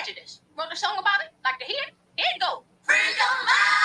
Imagine this. Wrote a song about it. Like to hear it? Here it goes. Free your mind.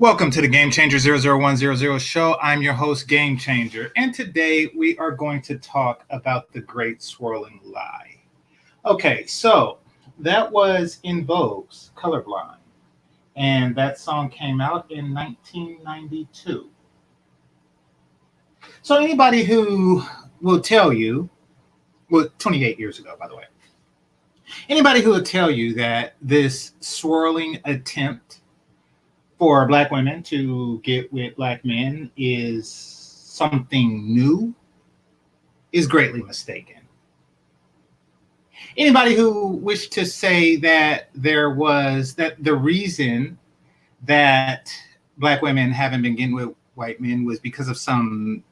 Welcome to the Game Changer 00100 show. I'm your host, Game Changer, and today we are going to talk about the great swirling lie. Okay, so that was In Vogue's Colorblind, and that song came out in 1992. So anybody who will tell you, well, 28 years ago, by the way, anybody who will tell you that this swirling attempt for Black women to get with Black men is something new is greatly mistaken. Anybody who wished to say that the reason that black women haven't been getting with white men was because of some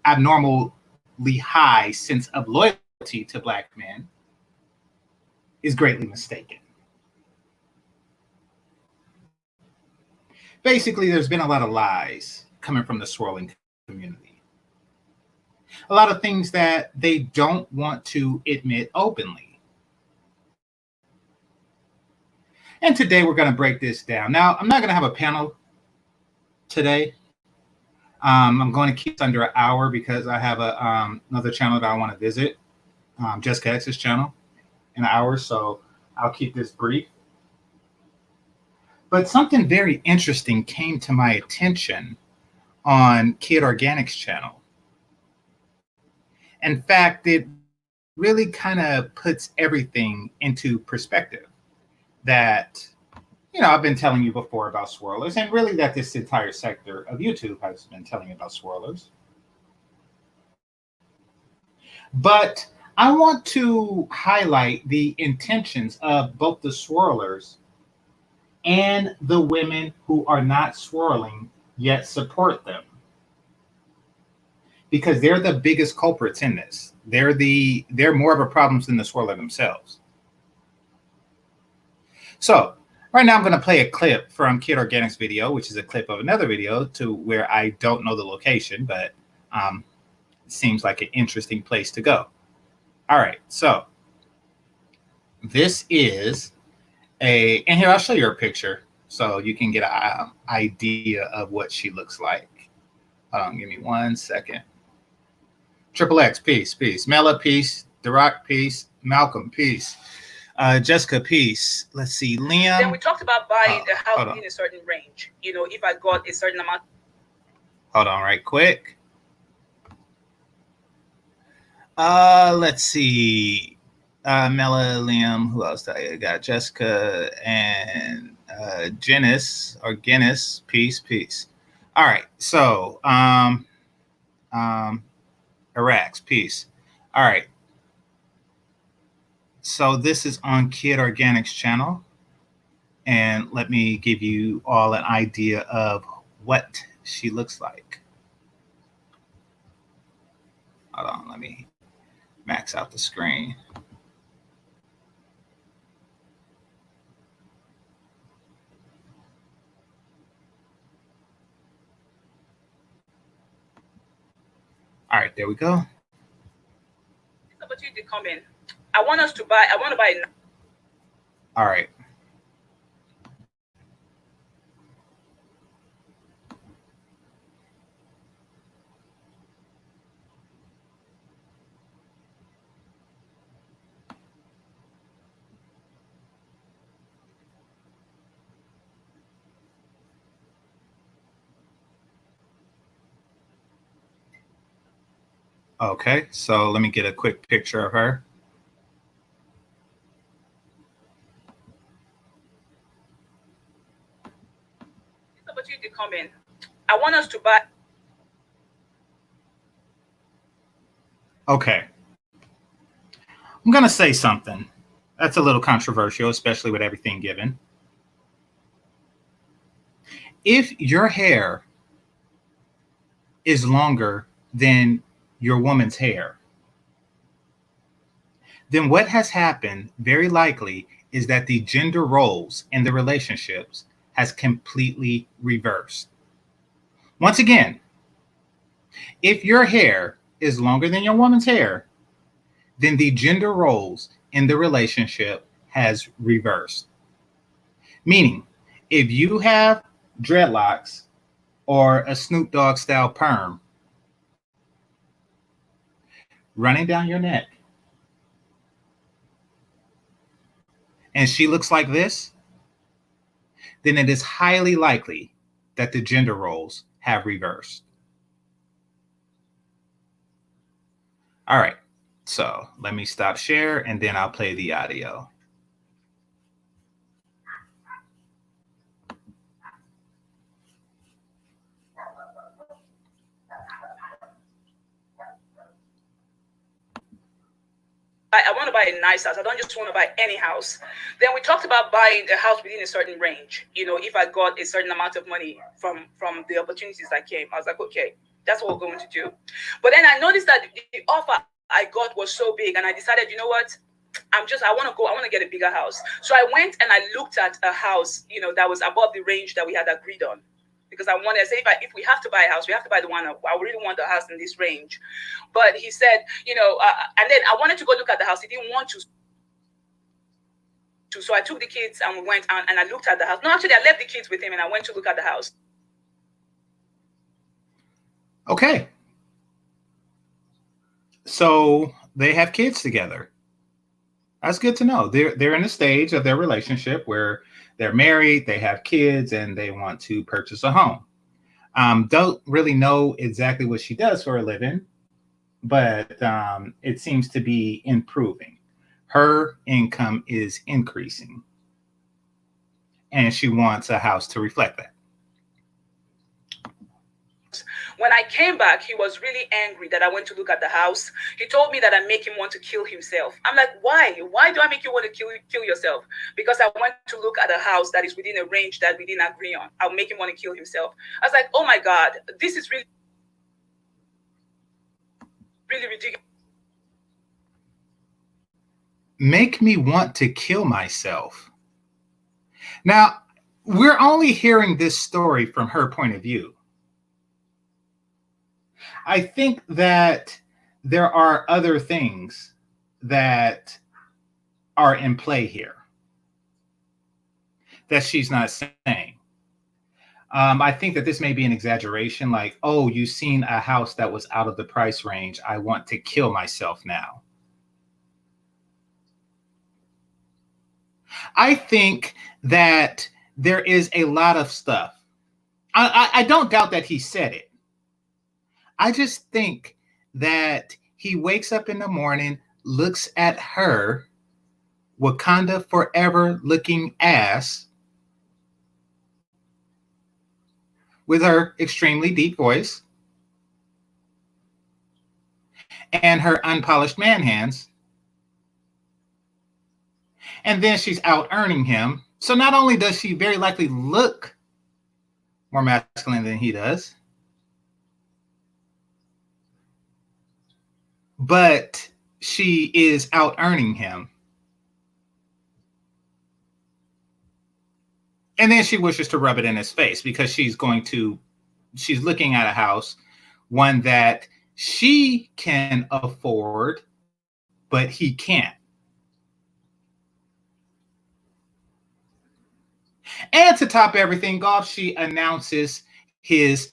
abnormally high sense of loyalty to black men is greatly mistaken. Basically, there's been a lot of lies coming from the swirling community. A lot of things that they don't want to admit openly. And today we're going to break this down. Now, I'm not going to have a panel today. I'm going to keep it under an hour because I have another channel that I want to visit, Jessica X's channel, in an hour. So I'll keep this brief. But something very interesting came to my attention on Kid Organic's channel. In fact, it really kind of puts everything into perspective that, I've been telling you before about swirlers, and really that this entire sector of YouTube has been telling you about swirlers. But I want to highlight the intentions of both the swirlers and the women who are not swirling yet support them. Because they're the biggest culprits in this. They're more of a problem than the swirler themselves. So right now I'm going to play a clip from Kid Organic's video, which is a clip of another video to where I don't know the location, but it seems like an interesting place to go. All right, so this is and here I'll show you her picture so you can get an idea of what she looks like. Give me 1 second. Triple X, peace. Mela, peace. Dirac, peace. Malcolm, peace. Jessica, peace. Let's see, Liam. Then we talked about buying the house in a certain range. If I got a certain amount. Hold on right quick. Let's see. Mela, Liam, who else did I got? Jessica and Guinness. Peace. All right, so Iraq's peace. All right. So this is on Kid Organic's channel. And let me give you all an idea of what she looks like. Hold on, let me max out the screen. All right, there we go. This opportunity come in. I want to buy. All right. Okay, so let me get a quick picture of her. This opportunity come in. I want us to buy. Okay. I'm going to say something that's a little controversial, especially with everything given. If your hair is longer than your woman's hair, then what has happened very likely is that the gender roles in the relationships has completely reversed. Once again, if your hair is longer than your woman's hair, then the gender roles in the relationship has reversed. Meaning, if you have dreadlocks or a Snoop Dogg style perm running down your neck, and she looks like this, then it is highly likely that the gender roles have reversed. All right, so let me stop share and then I'll play the audio. I want to buy a nice house. I don't just want to buy any house. Then we talked about buying a house within a certain range. If I got a certain amount of money from the opportunities that came, I was like, okay, that's what we're going to do. But then I noticed that the offer I got was so big, and I decided, you know what? I want to get a bigger house. So I went and I looked at a house, that was above the range that we had agreed on. Because I wanted to say, if we have to buy a house, we have to buy the one. I really want a house in this range. But he said, and then I wanted to go look at the house. He didn't want to. So I took the kids and we went and I looked at the house. No, actually, I left the kids with him and I went to look at the house. Okay. So they have kids together. That's good to know. They're in a stage of their relationship where they're married, they have kids, and they want to purchase a home. Don't really know exactly what she does for a living, but it seems to be improving. Her income is increasing, and she wants a house to reflect that. When I came back, he was really angry that I went to look at the house. He told me that I make him want to kill himself. I'm like, why? Why do I make you want to kill yourself? Because I went to look at a house that is within a range that we didn't agree on. I'll make him want to kill himself. I was like, oh my God, this is really, really ridiculous. Make me want to kill myself. Now, we're only hearing this story from her point of view. I think that there are other things that are in play here that she's not saying. I think that this may be an exaggeration, like, oh, you've seen a house that was out of the price range. I want to kill myself now. I think that there is a lot of stuff. I don't doubt that he said it. I just think that he wakes up in the morning, looks at her Wakanda forever looking ass with her extremely deep voice and her unpolished man hands. And then she's out earning him. So not only does she very likely look more masculine than he does, but she is out earning him. And then she wishes to rub it in his face because she's looking at a house, one that she can afford, but he can't. And to top everything off, she announces his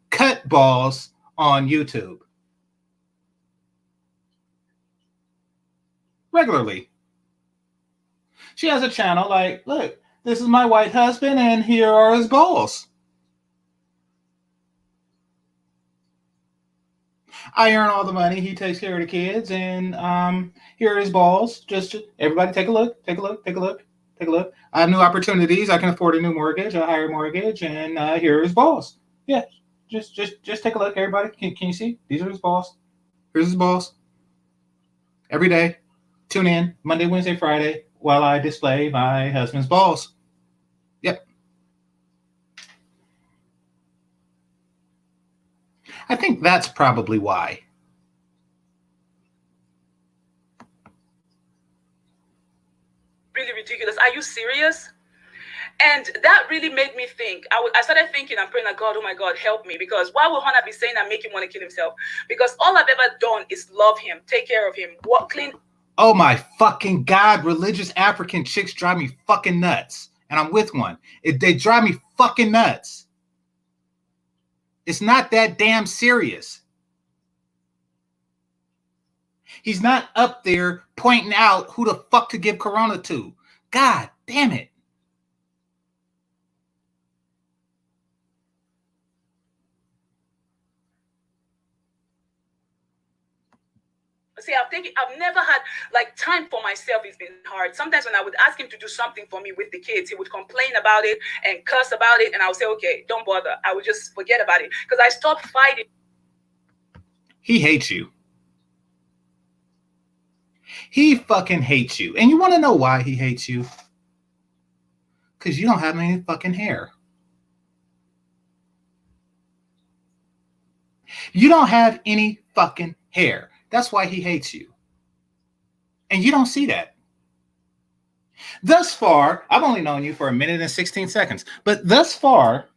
cut balls on YouTube regularly. She has a channel like, look, this is my white husband and here are his balls. I earn all the money. He takes care of the kids, and here are his balls. Just everybody take a look, take a look, take a look, take a look. I have new opportunities. I can afford a new mortgage, a higher mortgage, and here are his balls. Yeah, just take a look, everybody. Can you see? These are his balls. Here's his balls. Every day, tune in Monday, Wednesday, Friday while I display my husband's balls. Yep. I think that's probably why. Really ridiculous. Are you serious? And that really made me think. I started thinking and praying, like, God, oh my God, help me. Because why would Hannah be saying and make him want to kill himself? Because all I've ever done is love him, take care of him, clean. Oh my fucking God, religious African chicks drive me fucking nuts. And I'm with one. They drive me fucking nuts. It's not that damn serious. He's not up there pointing out who the fuck to give Corona to. God damn it. See, I've never had time for myself. It's been hard. Sometimes when I would ask him to do something for me with the kids, he would complain about it and curse about it. And I would say, okay, don't bother. I would just forget about it because I stopped fighting. He hates you. He fucking hates you. And you want to know why he hates you? Because you don't have any fucking hair. You don't have any fucking hair. That's why he hates you. And you don't see that. Thus far, I've only known you for a minute and 16 seconds, but thus far,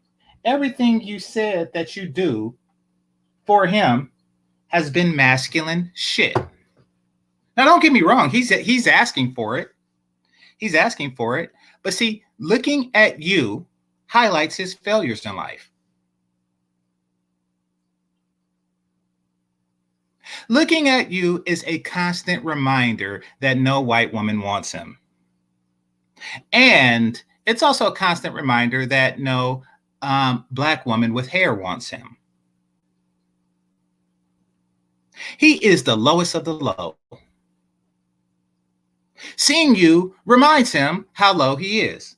everything you said that you do for him has been masculine shit. Now, don't get me wrong. He's asking for it. He's asking for it. But see, looking at you highlights his failures in life. Looking at you is a constant reminder that no white woman wants him. And it's also a constant reminder that no black woman with hair wants him. He is the lowest of the low. Seeing you reminds him how low he is.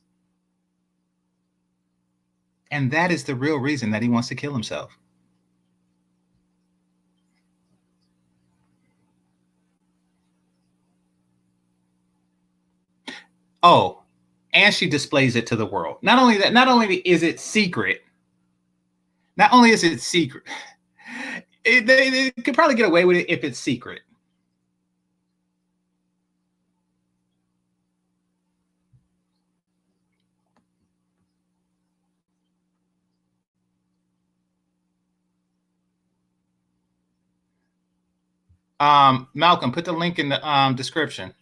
And that is the real reason that he wants to kill himself. Oh, and she displays it to the world. Not only that, not only is it secret, they could probably get away with it if it's secret. Malcolm, put the link in the description.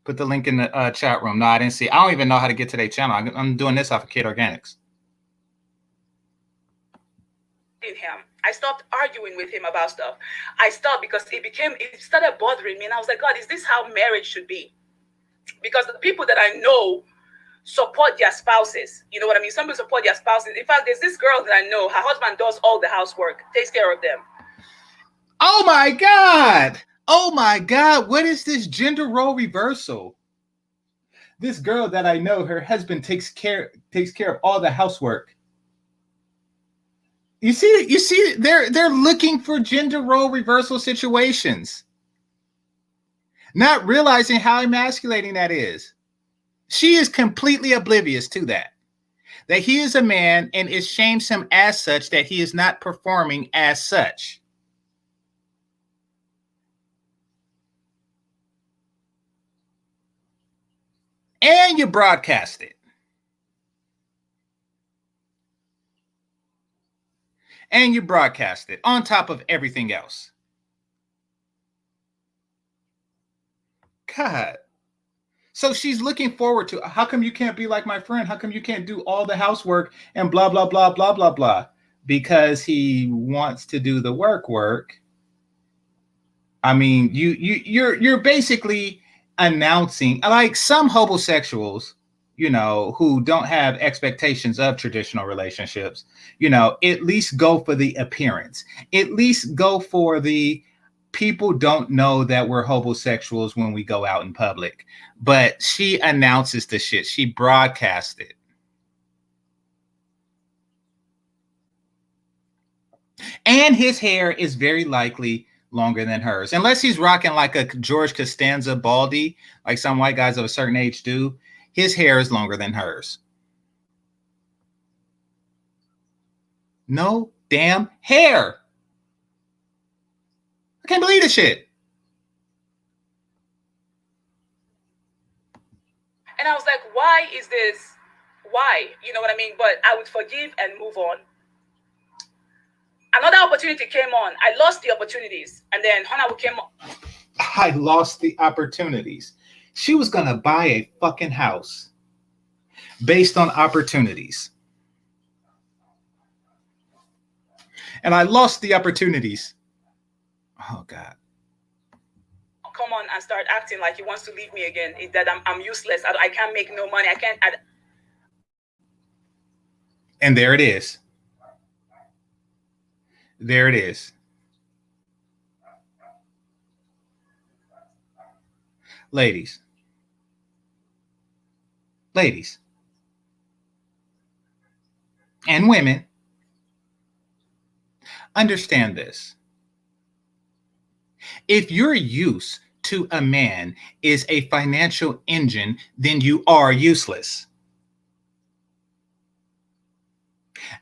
Put the link in the chat room. No, I didn't see. I don't even know how to get to their channel. I'm doing this off of Kid Organics. Him. I stopped arguing with him about stuff. I stopped because it started bothering me. And I was like, God, is this how marriage should be? Because the people that I know support their spouses. You know what I mean? Some people support their spouses. In fact, there's this girl that I know, her husband does all the housework, takes care of them. Oh my God. Oh my God. What is this gender role reversal? This girl that I know, her husband takes care of all the housework. You see, they're looking for gender role reversal situations, not realizing how emasculating that is. She is completely oblivious to that he is a man, and it shames him as such that he is not performing as such. And you broadcast it. And you broadcast it on top of everything else. God. So she's looking forward to, how come you can't be like my friend? How come you can't do all the housework and blah, blah, blah, blah, blah, blah? Because he wants to do the work. I mean, you're basically announcing, like some homosexuals, you know, who don't have expectations of traditional relationships, you know, at least go for the appearance. At least go for the people don't know that we're homosexuals when we go out in public. But she announces the shit. She broadcasts it. And his hair is very likely longer than hers. Unless he's rocking like a George Costanza baldy, like some white guys of a certain age do. His hair is longer than hers. No damn hair. I can't believe this shit. And I was like, why is this? Why? You know what I mean? But I would forgive and move on. Another opportunity came on. I lost the opportunities. And then Hannah came on. I lost the opportunities. She was going to buy a fucking house based on opportunities. And I lost the opportunities. Oh, God. Come on and start acting like he wants to leave me again. That I'm useless. I can't make no money. I can't. And there it is. There it is. Ladies, and women, understand this. If you're used to a man is a financial engine, then you are useless.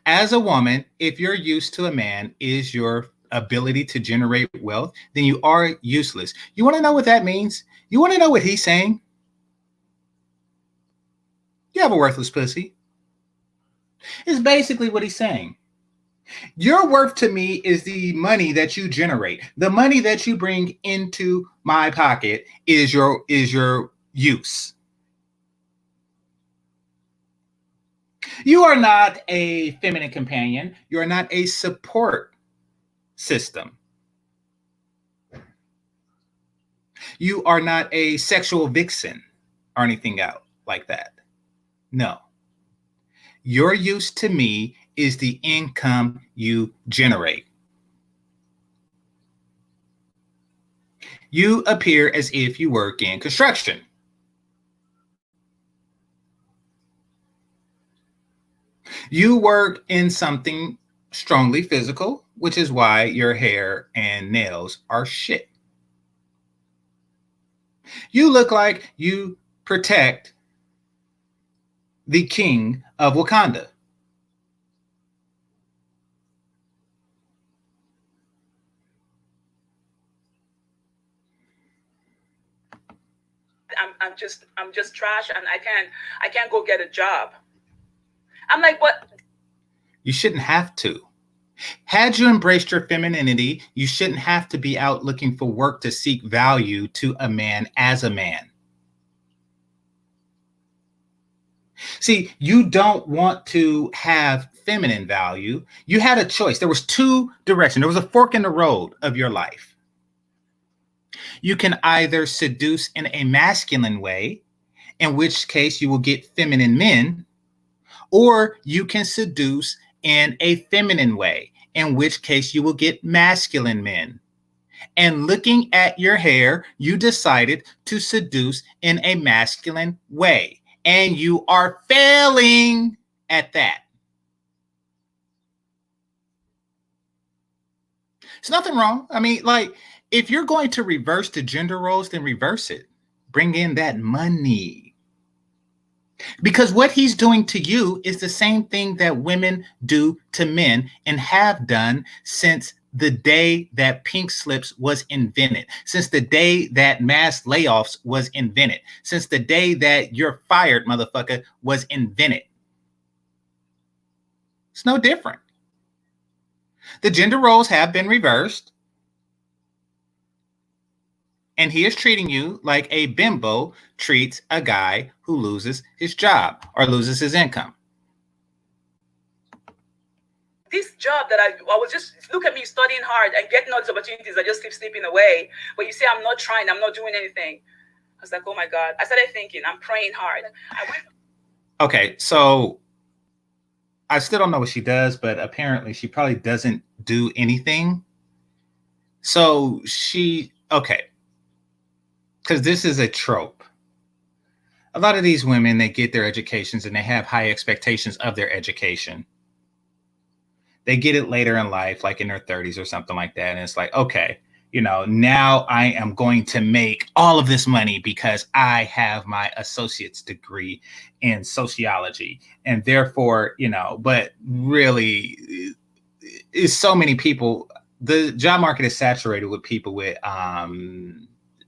As a woman, if your use to a man is your ability to generate wealth, then you are useless. You want to know what that means? You want to know what he's saying? You have a worthless pussy. It's basically what he's saying. Your worth to me is the money that you generate. The money that you bring into my pocket is your use. You are not a feminine companion. You are not a support system. You are not a sexual vixen or anything out like that. No. Your use to me is the income you generate. You appear as if you work in construction. You work in something strongly physical, which is why your hair and nails are shit. You look like you protect the king of Wakanda. I'm just trash and I can't go get a job. I'm like, what? You shouldn't have to. Had you embraced your femininity, you shouldn't have to be out looking for work to seek value to a man as a man. See, you don't want to have feminine value. You had a choice. There was two directions. There was a fork in the road of your life. You can either seduce in a masculine way, in which case you will get feminine men, or you can seduce in a feminine way, in which case you will get masculine men. And looking at your hair, you decided to seduce in a masculine way. And you are failing at that. There's nothing wrong. I mean, like, if you're going to reverse the gender roles, then reverse it. Bring in that money. Because what he's doing to you is the same thing that women do to men and have done since the day that pink slips was invented, since the day that mass layoffs was invented, since the day that you're fired, motherfucker, was invented. It's no different. The gender roles have been reversed. And he is treating you like a bimbo treats a guy who loses his job or loses his income. This job that I was just, look at me studying hard and getting all these opportunities. I just keep slipping away. But you say I'm not trying, I'm not doing anything. I was like, oh my God. I started thinking, I'm praying hard. Okay, so I still don't know what she does, but apparently she probably doesn't do anything. So okay. Because this is a trope. A lot of these women, they get their educations and they have high expectations of their education. They get it later in life, like in their 30s or something like that. And it's like, okay, now I am going to make all of this money because I have my associate's degree in sociology. And therefore, but really, it's so many people. The job market is saturated with people with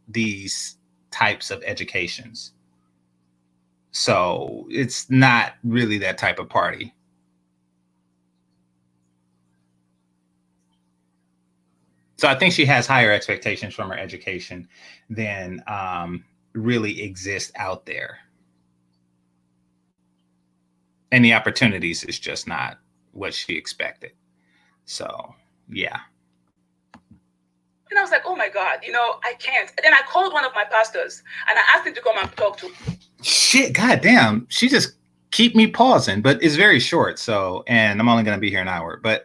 these types of educations. So it's not really that type of party. So I think she has higher expectations from her education than really exist out there. And the opportunities is just not what she expected. So, yeah. And I was like, oh my God, I can't. And then I called one of my pastors and I asked him to come and talk to me. Shit, goddamn. She just keep me pausing, but it's very short. So, and I'm only going to be here an hour, but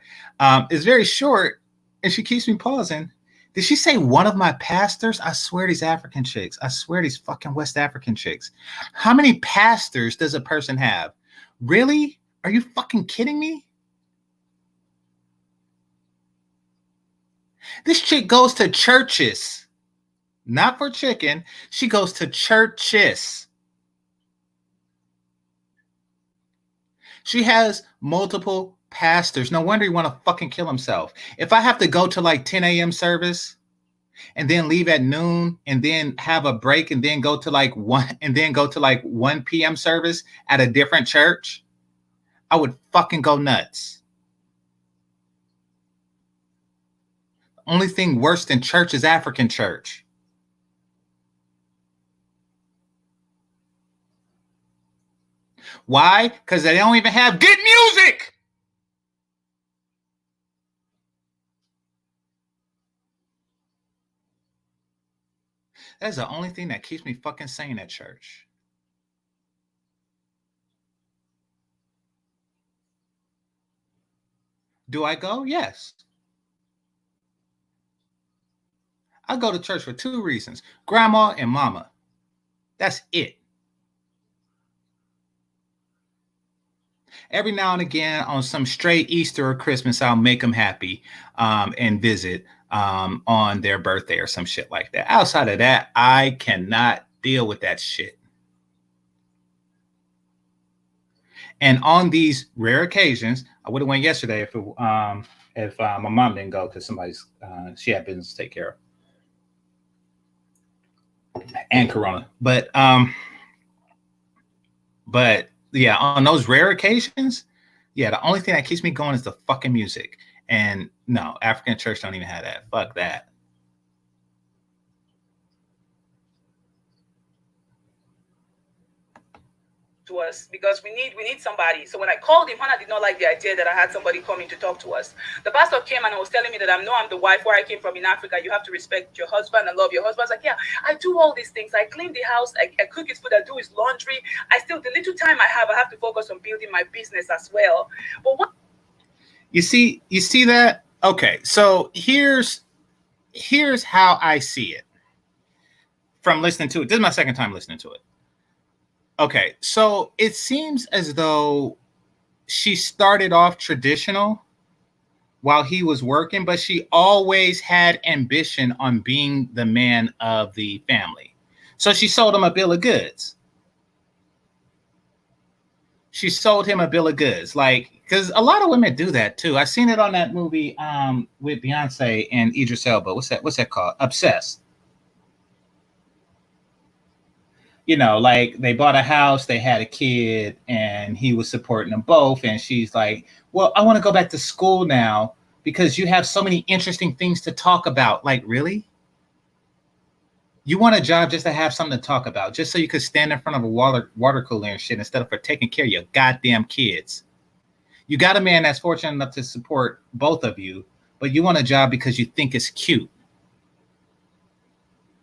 it's very short. And she keeps me pausing. Did she say one of my pastors? I swear these African chicks. I swear these fucking West African chicks. How many pastors does a person have? Really? Are you fucking kidding me? This chick goes to churches. not for chicken. She goes to churches. She has multiple pastors. No wonder he want to fucking kill himself. If I have to go to like 10 a.m. service and then leave at noon and then have a break and then go to like 1 p.m. service at a different church, I would fucking go nuts. The only thing worse than church is African church. Why? Because they don't even have good music. That's the only thing that keeps me fucking sane at church. Do I go? Yes. I go to church for 2 reasons: grandma and mama. That's it. Every now and again, on some straight Easter or Christmas, I'll make them happy and visit on their birthday or some shit like that. Outside of that, I cannot deal with that shit. And on these rare occasions, I would have went yesterday if my mom didn't go because she had business to take care of, and Corona. But yeah, on those rare occasions, yeah, the only thing that keeps me going is the fucking music. And no, African church don't even have that. Fuck that. To us because we need somebody. So when I called him, Hannah did not like the idea that I had somebody coming to talk to us. The pastor came and was telling me that I'm the wife where I came from in Africa. You have to respect your husband and love your husband. I was like, yeah, I do all these things. I clean the house, I cook his food, I do his laundry. The little time I have to focus on building my business as well. But what you see that? Okay, so here's how I see it from listening to it. This is my second time listening to it. Okay, so it seems as though she started off traditional while he was working, but she always had ambition on being the man of the family. So she sold him a bill of goods. She sold him a bill of goods, like, because a lot of women do that too. I seen it on that movie with Beyonce and Idris Elba. What's that called? Obsessed. You know, like they bought a house, they had a kid, and he was supporting them both. And she's like, well, I want to go back to school now because you have so many interesting things to talk about. Like, really? You want a job just to have something to talk about, just so you could stand in front of a water cooler and shit instead of for taking care of your goddamn kids. You got a man that's fortunate enough to support both of you, but you want a job because you think it's cute.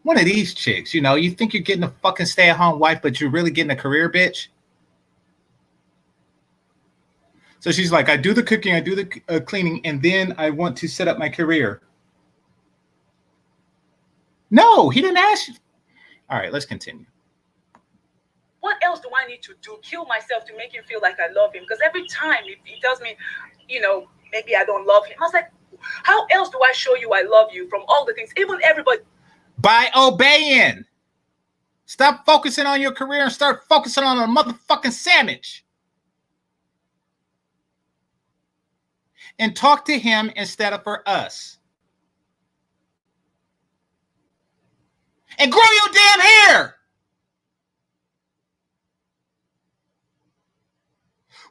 One of these chicks, you think you're getting a fucking stay-at-home wife, but you're really getting a career bitch. So she's like, I do the cooking, I do the cleaning, and then I want to set up my career. No, he didn't ask you. All right, let's continue. What else do I need to do? Kill myself to make him feel like I love him? Because every time he tells me, maybe I don't love him, I was like, how else do I show you I love you from all the things? Even everybody. By obeying. Stop focusing on your career and start focusing on a motherfucking sandwich. And talk to him instead of for us. And grow your damn hair.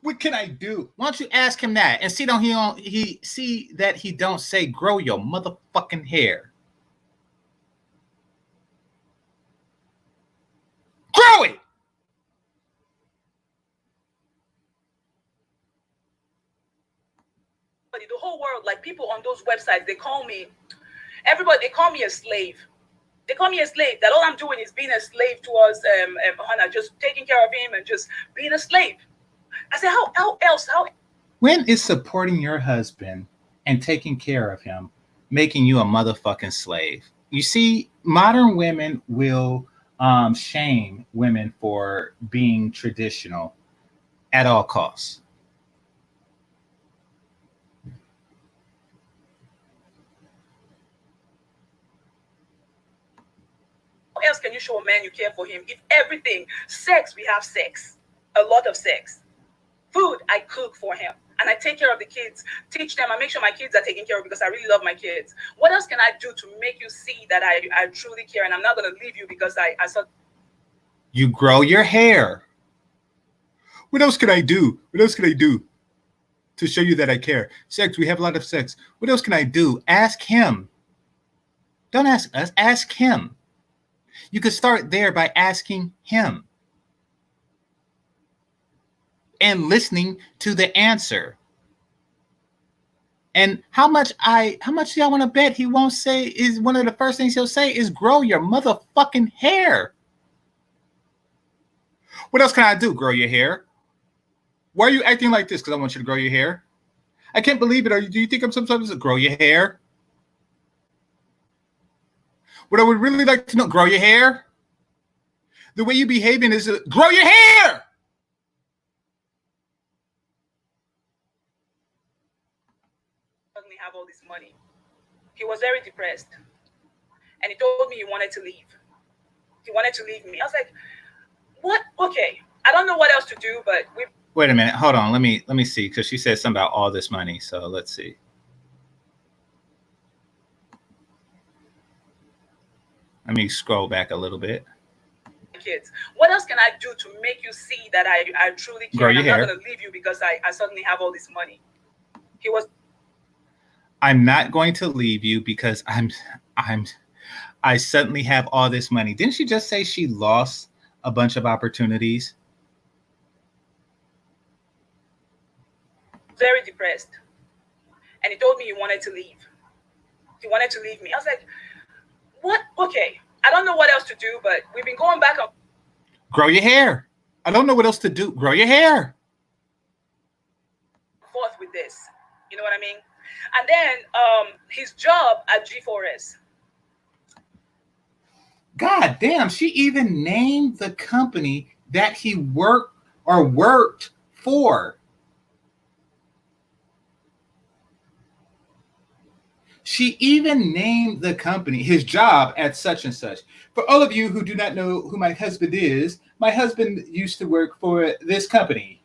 What can I do? Why don't you ask him that and see that he don't say grow your motherfucking hair. Grow it. The whole world, like people on those websites, they call me a slave. They call me a slave. That all I'm doing is being a slave towards Hannah, just taking care of him and just being a slave. I said, how else? When is supporting your husband and taking care of him making you a motherfucking slave? You see, modern women will shame women for being traditional at all costs. else can you show a man you care for him if everything, sex, we have sex, a lot of sex, food, I cook for him, and I take care of the kids, teach them, I make sure my kids are taken care of because I really love my kids. What else can I do to make you see that I truly care and I'm not going to leave you because I saw. You grow your hair. What else can I do? What else can I do to show you that I care? Sex, we have a lot of sex. What else can I do? Ask him. Don't ask us, ask him. You could start there by asking him and listening to the answer. And how much do y'all want to bet he won't say is one of the first things he'll say is grow your motherfucking hair. What else can I do? Grow your hair. Why are you acting like this? Because I want you to grow your hair. I can't believe it. Do you think I'm sometimes grow your hair? What I would really like to know, grow your hair. The way you behaving is grow your hair. Suddenly have all this money. He was very depressed, and he told me he wanted to leave. He wanted to leave me. I was like, what? Okay, I don't know what else to do, but we. Wait a minute, hold on. Let me see, because she said something about all this money. So let's see. Let me scroll back a little bit. Kids, what else can I do to make you see that I truly care? Grow your hair. I'm not going to leave you because I suddenly have all this money. He was. I'm not going to leave you because I suddenly have all this money. Didn't she just say she lost a bunch of opportunities? Very depressed, and he told me he wanted to leave. He wanted to leave me. I was like, what? Okay, I don't know what else to do, but we've been going back and grow your hair. I don't know what else to do. Grow your hair. Forth with this, you know what I mean? And then his job at G4S. God damn, she even named the company that he worked for. She even named the company, his job at such and such. For all of you who do not know who my husband is, my husband used to work for this company.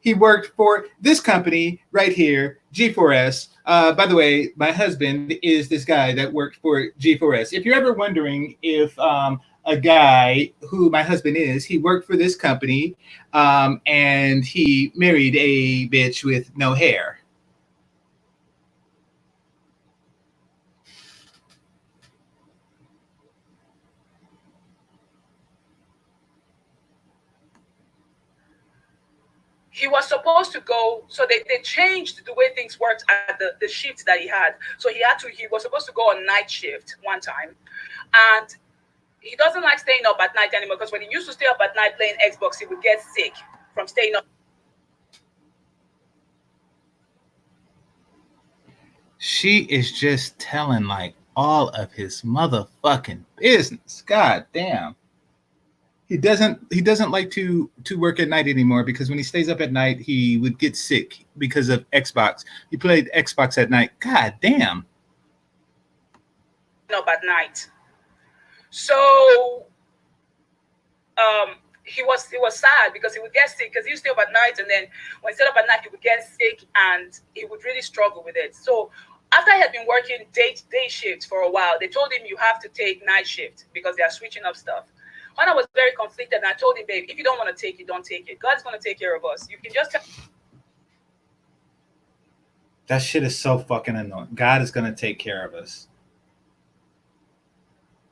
He worked for this company right here, G4S. By the way, my husband is this guy that worked for G4S. If you're ever wondering if a guy who my husband is, he worked for this company and he married a bitch with no hair. He was supposed to go, so they changed the way things worked at the shift that he had. So he was supposed to go on night shift one time. And he doesn't like staying up at night anymore because when he used to stay up at night playing Xbox, he would get sick from staying up. She is just telling like all of his motherfucking business. God damn. He doesn't like to work at night anymore because when he stays up at night, he would get sick because of Xbox. He played Xbox at night. God damn. Up at night. So he was sad because he would get sick because he used to stay up at night, and then when he stayed up at night, he would get sick and he would really struggle with it. So after he had been working day shifts for a while, they told him you have to take night shift because they are switching up stuff. When I was very conflicted, and I told him, babe, if you don't want to take it, don't take it. God's going to take care of us. You can just tell. That shit is so fucking annoying. God is going to take care of us.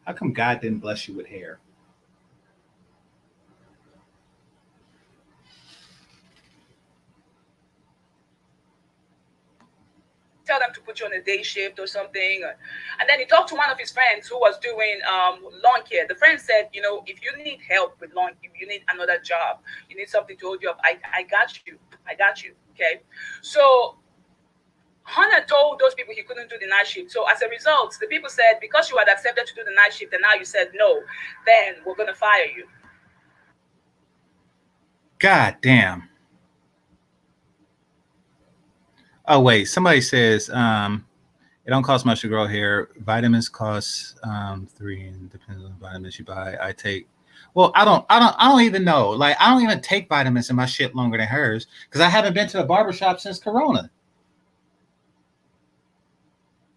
How come God didn't bless you with hair? Tell them to put you on a day shift or something. And then he talked to one of his friends who was doing lawn care. The friend said, if you need help with lawn, you need another job, you need something to hold you up, I got you. Okay. So Hunter told those people he couldn't do the night shift. So as a result, the people said, because you had accepted to do the night shift and now you said no, then we're going to fire you. God damn. Oh, wait. Somebody says, It don't cost much to grow hair. Vitamins cost three, and depends on the vitamins you buy. I take. Well, I don't even know. Like, I don't even take vitamins in my shit longer than hers because I haven't been to the barbershop since Corona.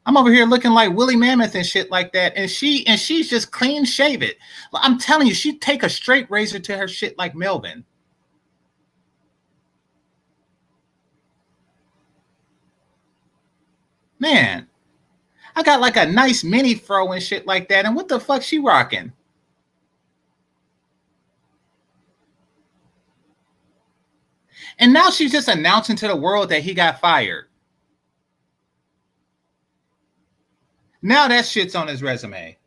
I'm over here looking like Willie Mammoth and shit like that, and she's just clean shave it. I'm telling you, she take a straight razor to her shit like Melvin. Man, I got like a nice mini fro and shit like that, and what the fuck she rocking? And now she's just announcing to the world that he got fired. Now that shit's on his resume.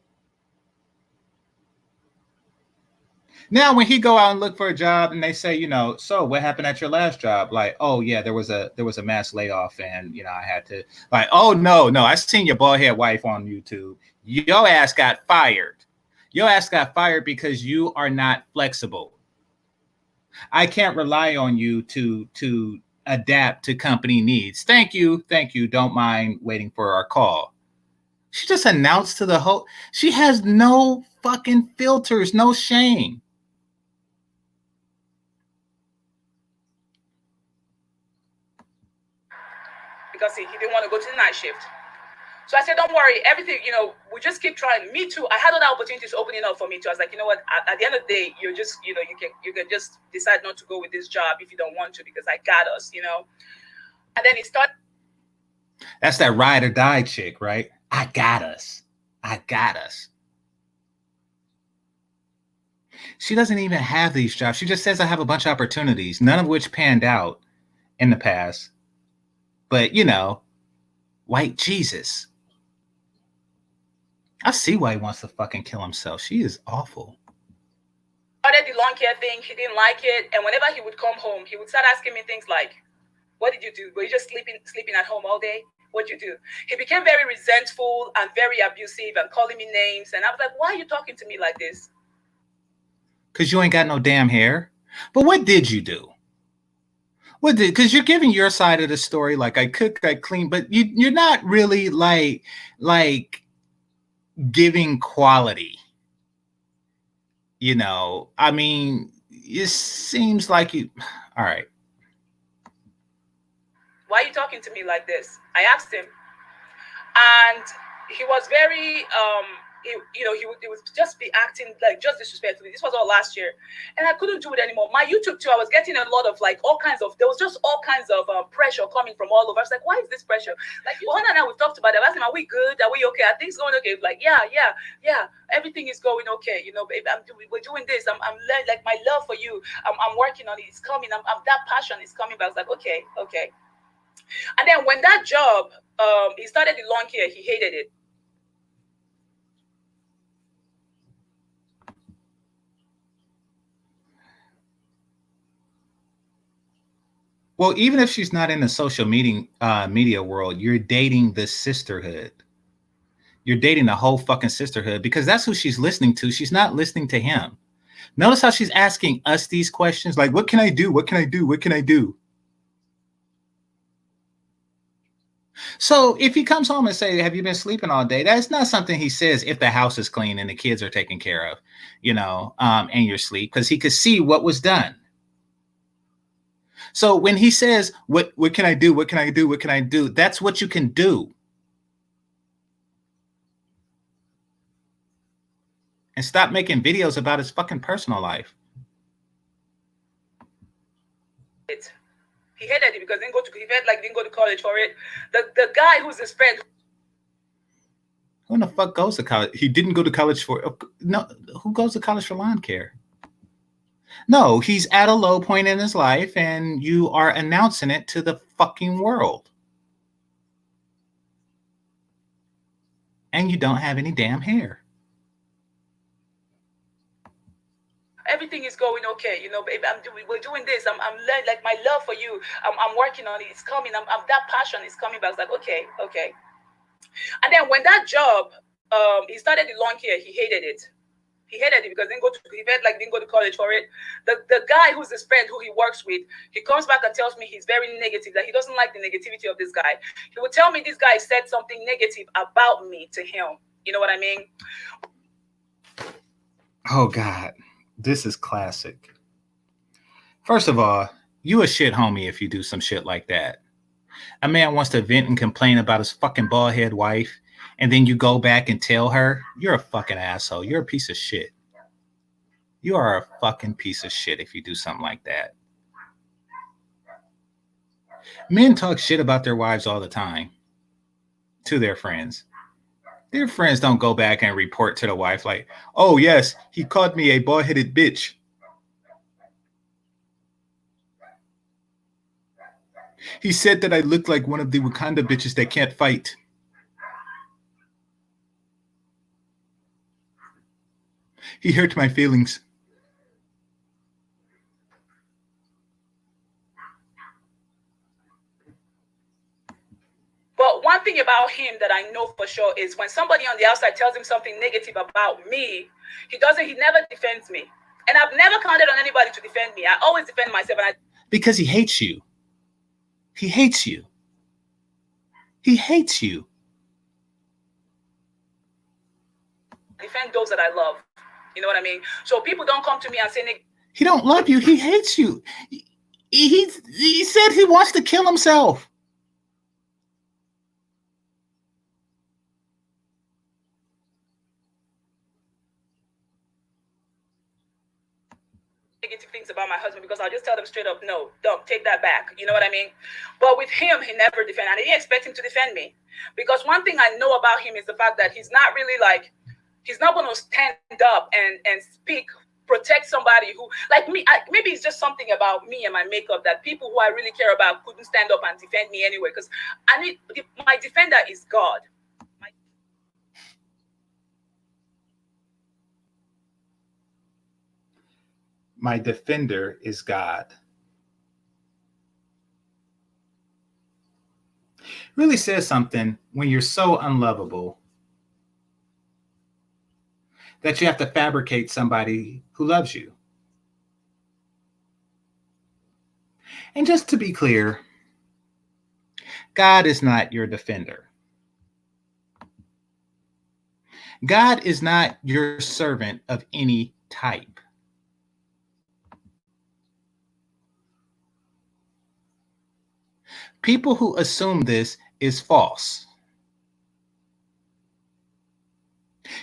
Now when he go out and look for a job and they say, so what happened at your last job? Like, oh yeah, there was a mass layoff and I had to, like, oh no, I seen your bald head wife on YouTube. Your ass got fired. Your ass got fired because you are not flexible. I can't rely on you to adapt to company needs. Thank you. Don't mind waiting for our call. She just announced to the whole. She has no fucking filters, no shame. Because he didn't want to go to the night shift. So I said, don't worry, everything, we just keep trying. Me too. I had other opportunities opening up for me too. I was like, you know what? At the end of the day, you're just, you can just decide not to go with this job if you don't want to because I got us, And then it started. That's that ride or die chick, right? I got us. She doesn't even have these jobs. She just says I have a bunch of opportunities, none of which panned out in the past. But, white Jesus. I see why he wants to fucking kill himself. She is awful. Started the lawn care thing. He didn't like it. And whenever he would come home, he would start asking me things like, what did you do? Were you just sleeping at home all day? What'd you do? He became very resentful and very abusive and calling me names. And I was like, why are you talking to me like this? Because you ain't got no damn hair. But what did you do? Because you're giving your side of the story, like I cook, I clean, but you're not really like giving quality. I mean, it seems like you. All right. Why are you talking to me like this? I asked him, and he was very he would just be acting like just disrespectfully. This was all last year, and I couldn't do it anymore. My YouTube too, I was getting a lot of like there was just all kinds of pressure coming from all over. I was like, why is this pressure? Like Johanna and I, we talked about it. I asked him, are we good? Are we okay? Are things going okay? Like, yeah, everything is going okay. Babe, we're doing this. I'm like my love for you. I'm working on it. It's coming. I'm that passion is coming. But I was like, okay. And then when that job, he started the lawn care, he hated it. Well, even if she's not in the social media world, you're dating the sisterhood. You're dating the whole fucking sisterhood because that's who she's listening to. She's not listening to him. Notice how she's asking us these questions like, what can I do? What can I do? What can I do? So if he comes home and say, have you been sleeping all day? That's not something he says if the house is clean and the kids are taken care of, and you're asleep, because he could see what was done. So when he says, what can I do? What can I do? What can I do? That's what you can do. And stop making videos about his fucking personal life. He hated it because he felt like he didn't go to college for it. The guy who's his friend. Who the fuck goes to college? He didn't go to college for, no, who goes to college for lawn care? No, he's at a low point in his life and you are announcing it to the fucking world. And you don't have any damn hair. Everything is going okay, babe. We're doing this. I'm like my love for you. I'm working on it. It's coming. I'm that passion is coming. But I was like, okay. And then when that job, he started the lawn care, he hated it. He hated it because he felt like didn't go to college for it. The guy who's his friend who he works with, he comes back and tells me he's very negative, that he doesn't like the negativity of this guy. He would tell me this guy said something negative about me to him. You know what I mean? Oh God, this is classic. First of all, you a shit homie if you do some shit like that. A man wants to vent and complain about his fucking bald head wife, and then you go back and tell her, you're a fucking asshole. You're a piece of shit. You are a fucking piece of shit if you do something like that. Men talk shit about their wives all the time to their friends. Their friends don't go back and report to the wife like, oh yes, he called me a bald-headed bitch. He said that I look like one of the Wakanda bitches that can't fight. He hurt my feelings. But one thing about him that I know for sure is when somebody on the outside tells him something negative about me, he never defends me. And I've never counted on anybody to defend me. I always defend myself. Because he hates you. He hates you. He hates you. Defend those that I love. You know what I mean? So people don't come to me and say, he don't love you. He hates you. He said he wants to kill himself. negative things about my husband, because I'll just tell them straight up, no, don't take that back. You know what I mean? But with him, he never defended. I didn't expect him to defend me, because one thing I know about him is the fact that he's not really like, he's not going to stand up and speak, protect somebody who, like me. Maybe it's just something about me and my makeup that people who I really care about couldn't stand up and defend me anyway, because my defender is God. My defender is God. Really says something when you're so unlovable that you have to fabricate somebody who loves you. And just to be clear, God is not your defender. God is not your servant of any type. People who assume this is false.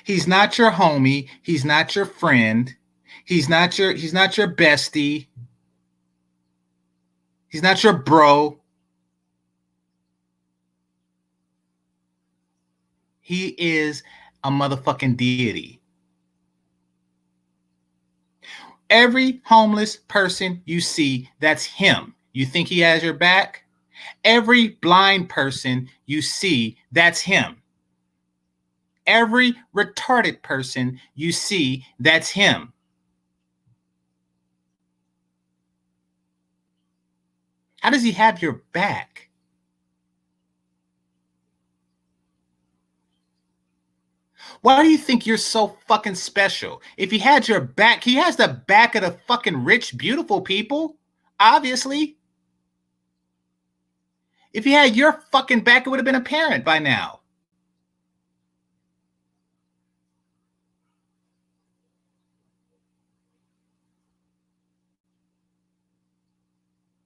He's not your homie. He's not your friend. He's not your bestie. He's not your bro. He is a motherfucking deity. Every homeless person you see, that's him. You think he has your back? Every blind person you see, that's him. Every retarded person you see, that's him. How does he have your back? Why do you think you're so fucking special? If he had your back, he has the back of the fucking rich, beautiful people, obviously. If he had your fucking back, it would have been apparent by now.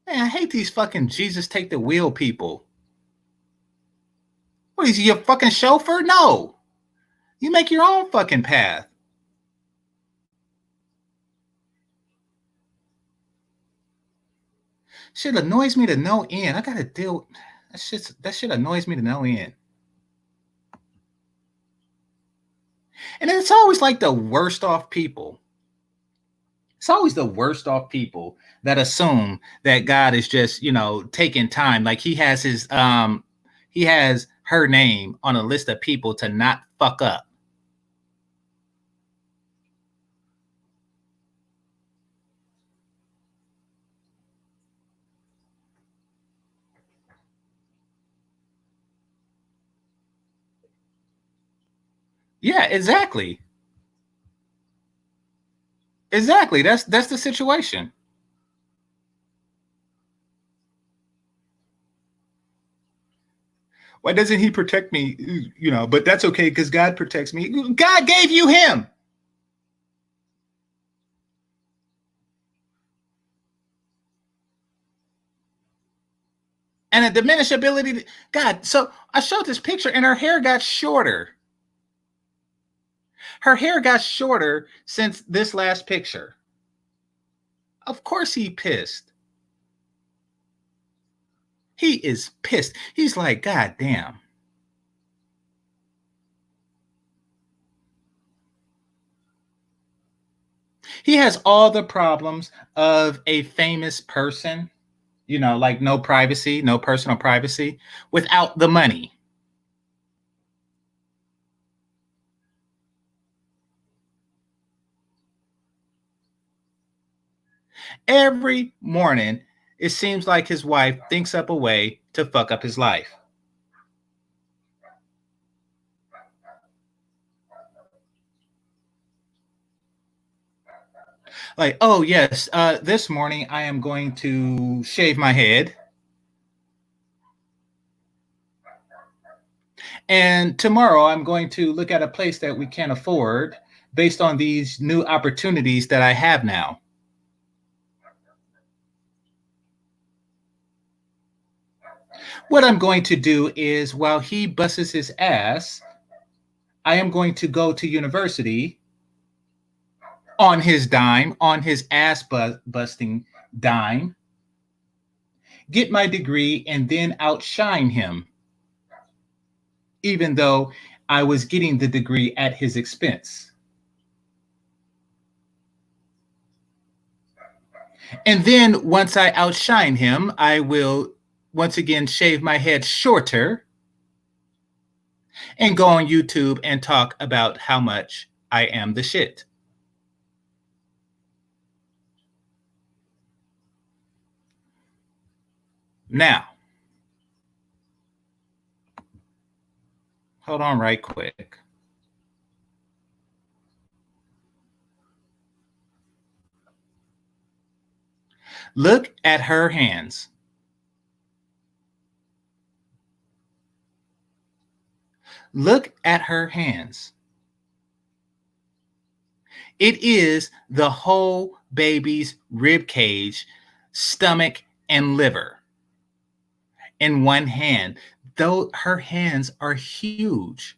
Man, I hate these fucking Jesus take the wheel people. What is he, your fucking chauffeur? No. You make your own fucking path. Shit annoys me to no end. I gotta deal. That shit annoys me to no end. And it's always like the worst off people. It's always the worst off people that assume that God is just, taking time. Like he has her name on a list of people to not fuck up. Yeah, exactly. Exactly. That's the situation. Why doesn't he protect me? But that's okay because God protects me. God gave you him. And a diminished ability to, God. So I showed this picture and her hair got shorter. Her hair got shorter since this last picture. Of course he pissed. He is pissed. He's like, God damn. He has all the problems of a famous person, like no privacy, no personal privacy, without the money. Every morning, it seems like his wife thinks up a way to fuck up his life. Like, oh, yes, this morning I am going to shave my head. And tomorrow I'm going to look at a place that we can't afford based on these new opportunities that I have now. What I'm going to do is while he busts his ass, I am going to go to university on his dime, on his ass busting dime, get my degree, and then outshine him, even though I was getting the degree at his expense. And then once I outshine him, I will once again shave my head shorter and go on YouTube and talk about how much I am the shit. Now, hold on right quick. Look at her hands. Look at her hands. It is the whole baby's rib cage, stomach, and liver in one hand. Though her hands are huge.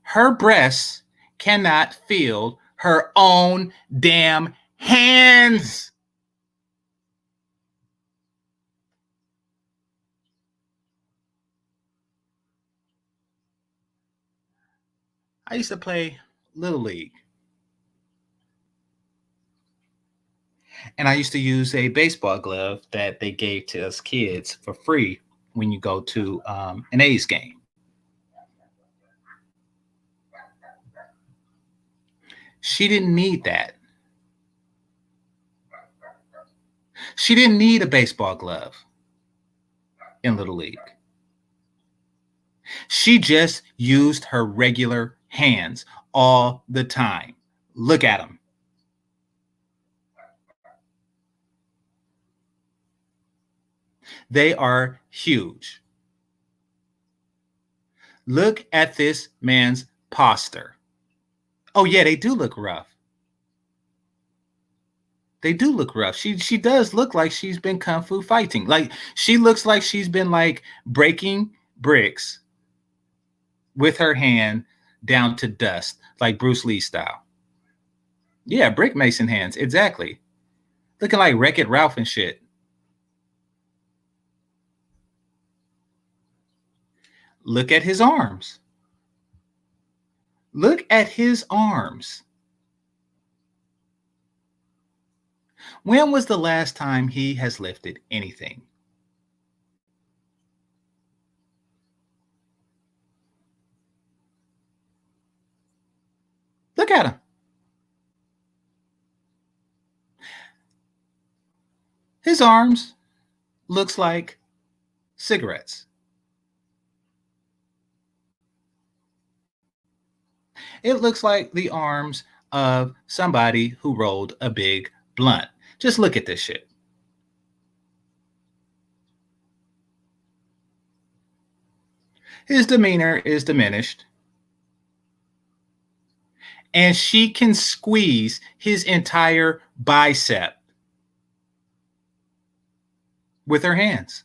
Her breasts cannot feel her own damn hands. I used to play Little League. And I used to use a baseball glove that they gave to us kids for free when you go to an A's game. She didn't need that. She didn't need a baseball glove in Little League. She just used her regular hands all the time. Look at them. They are huge. Look at this man's posture. Oh, yeah, they do look rough. They do look rough. She does look like she's been kung fu fighting. Like she looks like she's been like breaking bricks with her hand down to dust, like Bruce Lee style. Yeah, brick mason hands, exactly. Looking like Wreck-It Ralph and shit. Look at his arms. Look at his arms. When was the last time he has lifted anything? Look at him. His arms looks like cigarettes. It looks like the arms of somebody who rolled a big blunt. Just look at this shit. His demeanor is diminished, and she can squeeze his entire bicep with her hands.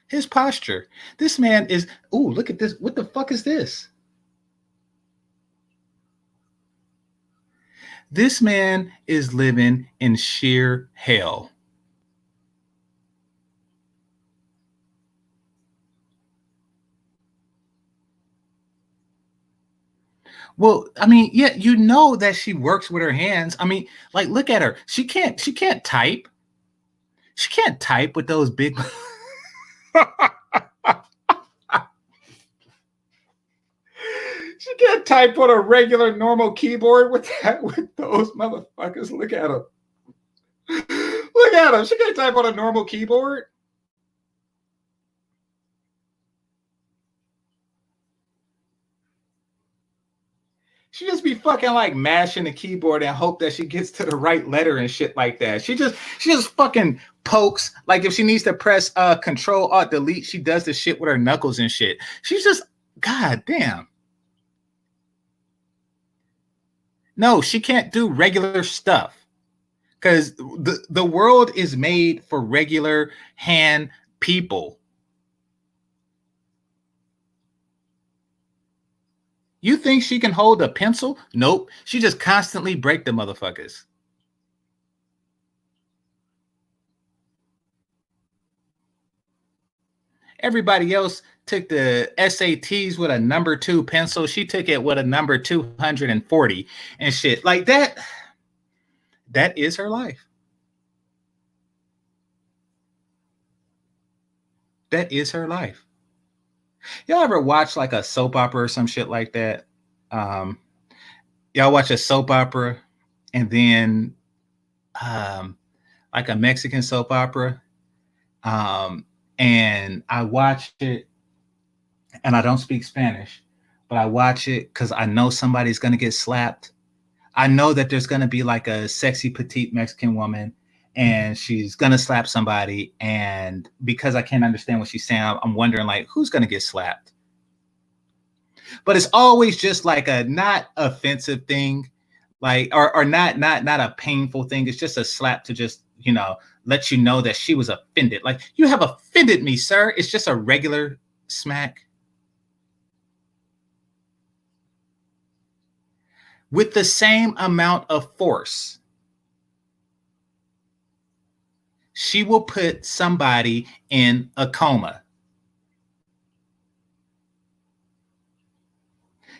His posture. This man is, ooh, look at this. What the fuck is this? This man is living in sheer hell. Well, I mean, yeah, you know that she works with her hands. I mean, like, look at her. She can't type. She can't type with those big. She can't type on a regular normal keyboard with those motherfuckers. Look at them. Look at them. She can't type on a normal keyboard. She just be fucking like mashing the keyboard and hope that she gets to the right letter and shit like that. She just fucking pokes. Like if she needs to press Control Alt Delete, she does the shit with her knuckles and shit. She's just, god damn. No, she can't do regular stuff because the world is made for regular hand people. You think she can hold a pencil? Nope. She just constantly break the motherfuckers. Everybody else took the SATs with a number 2 pencil. She took it with a number 240 and shit. Like that. That is her life. That is her life. Y'all ever watch like a soap opera or some shit like that? Um, y'all watch a soap opera and then like a Mexican soap opera. And I watch it and I don't speak Spanish, but I watch it because I know somebody's going to get slapped. I know that there's going to be like a sexy petite Mexican woman and she's going to slap somebody. And because I can't understand what she's saying, I'm wondering like, who's going to get slapped? But it's always just like a not offensive thing, like, or not a painful thing. It's just a slap to just, let you know that she was offended. Like, you have offended me, sir. It's just a regular smack. With the same amount of force, she will put somebody in a coma.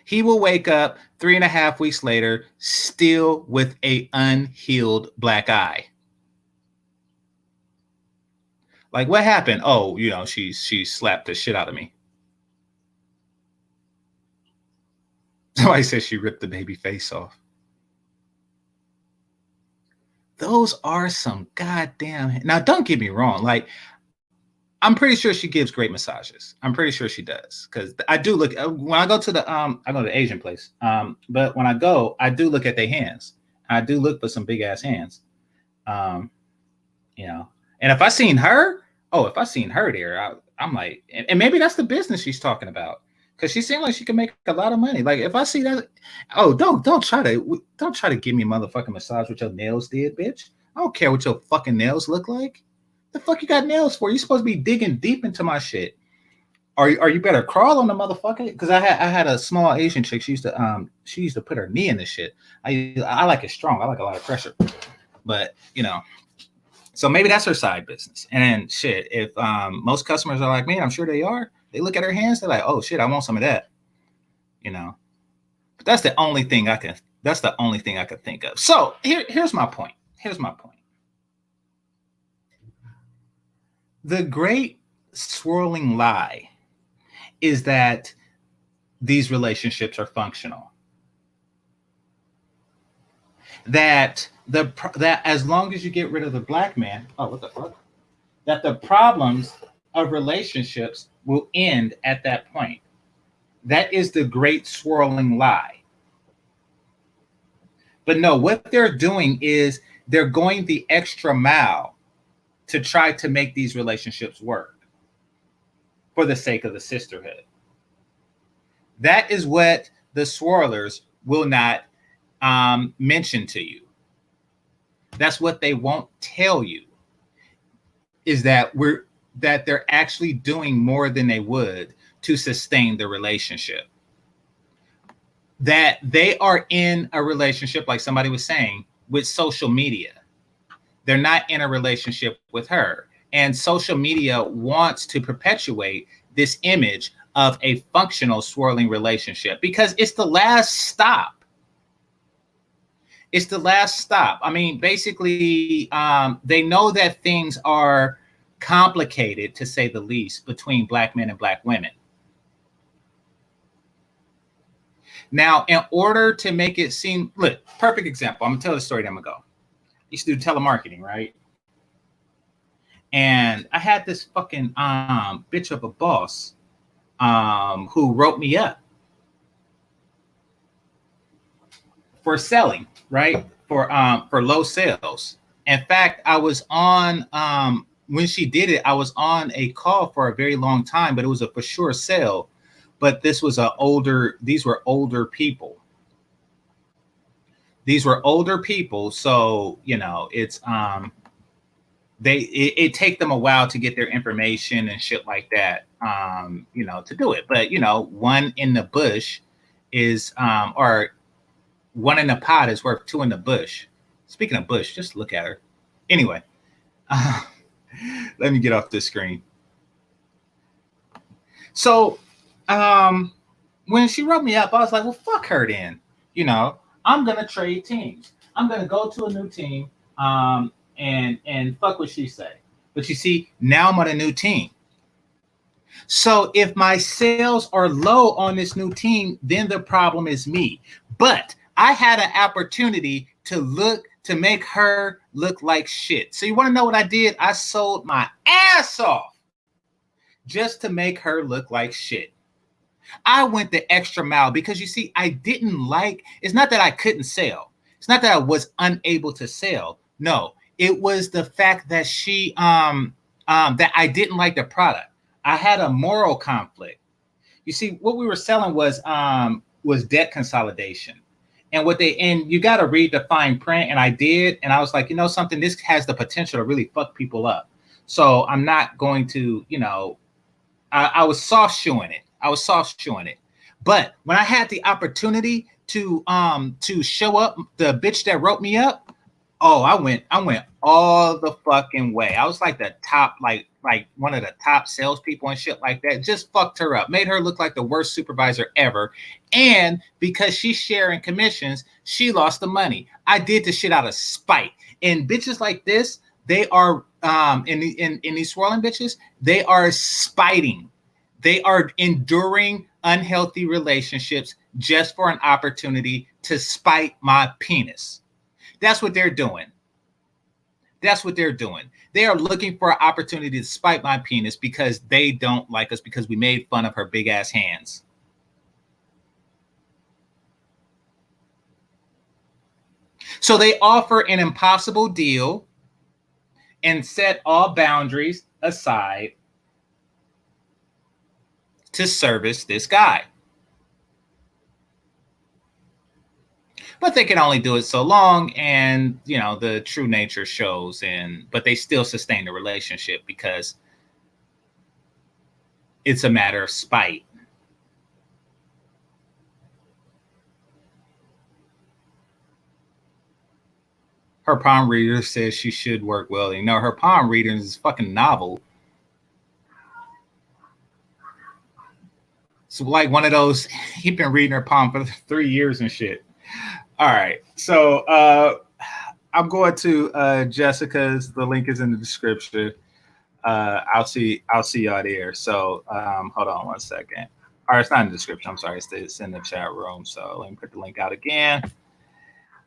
He will wake up 3.5 weeks later, still with an unhealed black eye. Like, what happened? Oh, she slapped the shit out of me. Somebody says she ripped the baby face off. Those are some goddamn. Now, don't get me wrong. Like, I'm pretty sure she gives great massages. I'm pretty sure she does because I do look when I go to I go to the Asian place. But when I go, I do look at their hands. I do look for some big ass hands. And if I seen her there, I'm like, and maybe that's the business she's talking about because she seemed like she could make a lot of money. Like if I see that, don't try to give me a motherfucking massage with your nails did, bitch. I don't care what your fucking nails look like. The fuck you got nails for? You're supposed to be digging deep into my shit. Are you better crawl on the motherfucker? Because I had a small Asian chick. She used to put her knee in this shit. I like it strong. I like a lot of pressure. But so maybe that's her side business. And shit, if most customers are like me, I'm sure they are. They look at her hands. They're like, oh shit, I want some of that. But that's the only thing I can. That's the only thing I could think of. So here's my point. The great swirling lie is that these relationships are functional. That as long as you get rid of the black man, oh, what the fuck? That the problems of relationships will end at that point. That is the great swirling lie. But no, what they're doing is they're going the extra mile to try to make these relationships work for the sake of the sisterhood. That is what the swirlers will not mention to you. That's what they won't tell you, is that they're actually doing more than they would to sustain the relationship. That they are in a relationship, like somebody was saying, with social media. They're not in a relationship with her. And social media wants to perpetuate this image of a functional swirling relationship because it's the last stop. It's the last stop. I mean, basically, they know that things are complicated, to say the least, between Black men and Black women. Now, in order to make it seem, look, perfect example. I'm gonna tell the story. Then I'm gonna go. I used to do telemarketing, right? And I had this fucking bitch of a boss who wrote me up for selling, right? For low sales. In fact, I was on when she did it, I was on a call for a very long time, but it was a for sure sale. But these were older people. These were older people, so it's it take them a while to get their information and shit like that, to do it. But one in the bush is or one in the pot is worth two in the bush. Speaking of bush, just look at her. Anyway, let me get off this screen. So when she wrote me up, I was like, well, fuck her then. I'm gonna trade teams. I'm gonna go to a new team and fuck what she say. But you see, now I'm on a new team. So if my sales are low on this new team, then the problem is me. But I had an opportunity to make her look like shit. So you want to know what I did? I sold my ass off just to make her look like shit. I went the extra mile because you see, it's not that I couldn't sell. It's not that I was unable to sell. No, it was the fact that that I didn't like the product. I had a moral conflict. You see, what we were selling was debt consolidation. And you got to read the fine print. And I did. And I was like, something, this has the potential to really fuck people up. So I'm not going to, I was soft shoeing it. But when I had the opportunity to show up, the bitch that wrote me up, I went all the fucking way. I was like the top, like one of the top salespeople and shit like that. Just fucked her up, made her look like the worst supervisor ever. And because she's sharing commissions, she lost the money. I did the shit out of spite. And bitches like this, they are in these swirling bitches, they are spiting. They are enduring unhealthy relationships just for an opportunity to spite my penis. That's what they're doing. They are looking for an opportunity to spite my penis because they don't like us because we made fun of her big ass hands. So they offer an impossible deal and set all boundaries aside to service this guy. But they can only do it so long, and the true nature shows. But they still sustain the relationship because it's a matter of spite. Her palm reader says she should work well. Her palm reader is fucking novel. So like one of those, he's been reading her palm for 3 years and shit. All right. So I'm going to Jessica's. The link is in the description. I'll see y'all there. So hold on one second. Or it's not in the description. I'm sorry. It's in the chat room. So let me put the link out again.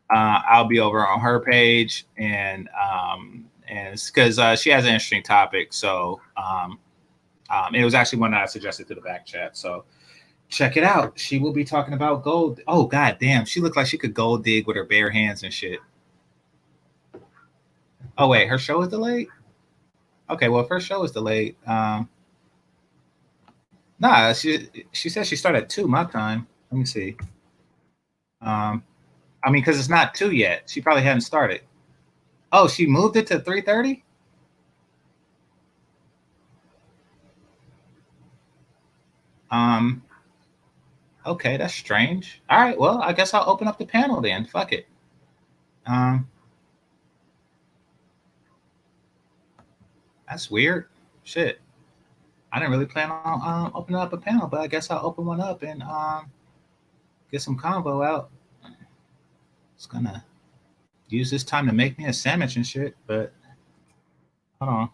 I'll be over on her page, and it's because she has an interesting topic. So It was actually one that I suggested to the back chat. So check it out. She will be talking about gold. Oh, god damn. She looked like she could gold dig with her bare hands and shit. Oh, wait. Her show is delayed? Okay, well, if her show is delayed, nah, she said she started at 2 my time. Let me see. I mean, because it's not 2 yet. She probably hadn't started. Oh, she moved it to 3:30? Okay, that's strange. All right, well, I guess I'll open up the panel then. Fuck it. That's weird. Shit. I didn't really plan on opening up a panel, but I guess I'll open one up and get some combo out. It's gonna use this time to make me a sandwich and shit, but hold on.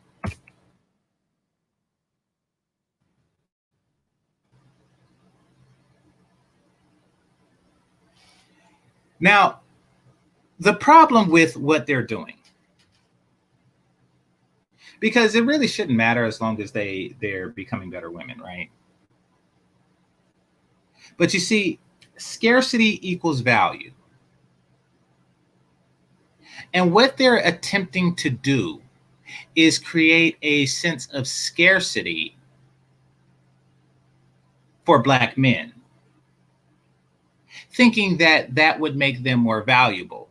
Now, the problem with what they're doing, because it really shouldn't matter as long as they're becoming better women, right? But you see, scarcity equals value. And what they're attempting to do is create a sense of scarcity for Black men, thinking that that would make them more valuable.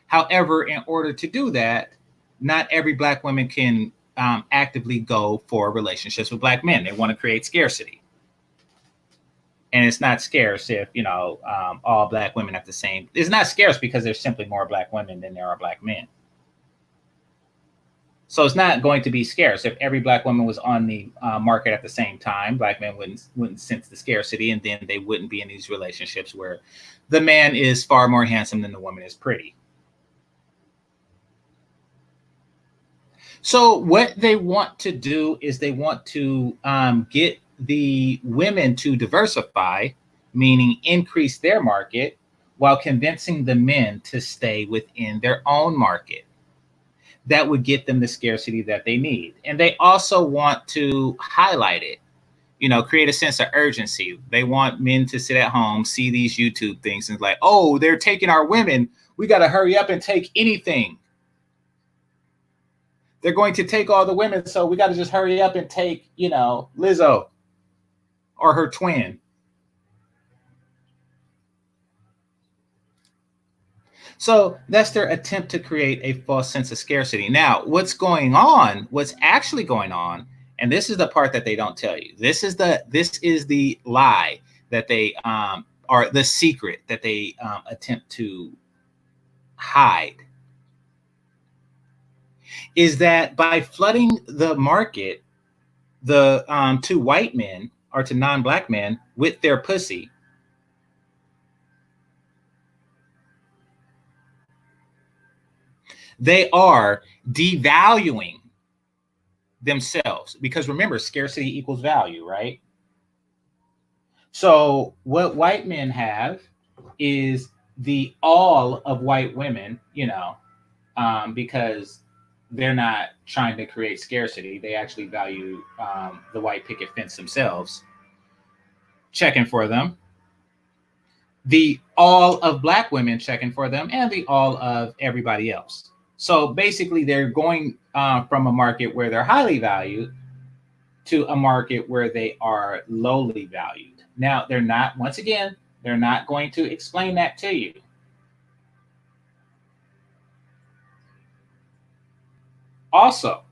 However, in order to do that, not every Black woman can actively go for relationships with Black men. They want to create scarcity. And it's not scarce if, all Black women have the same. It's not scarce because there's simply more Black women than there are Black men. So it's not going to be scarce. If every Black woman was on the market at the same time, Black men wouldn't sense the scarcity, and then they wouldn't be in these relationships where the man is far more handsome than the woman is pretty. So what they want to do is they want to get the women to diversify, meaning increase their market, while convincing the men to stay within their own market. That would get them the scarcity that they need. And they also want to highlight it, create a sense of urgency. They want men to sit at home, see these YouTube things, and like, oh, they're taking our women. We got to hurry up and take anything. They're going to take all the women, so we got to just hurry up and take, Lizzo or her twin. So that's their attempt to create a false sense of scarcity. Now, what's actually going on, and this is the part that they don't tell you. This is the lie that they or the secret that they attempt to hide, is that by flooding the market, the to white men or to non-Black men with their pussy, they are devaluing themselves, because remember, scarcity equals value, right? So what white men have is the all of white women, because they're not trying to create scarcity. They actually value the white picket fence themselves, checking for them. The all of Black women checking for them, and the all of everybody else. So basically, they're going from a market where they're highly valued to a market where they are lowly valued. Now, they're not going to explain that to you. Also,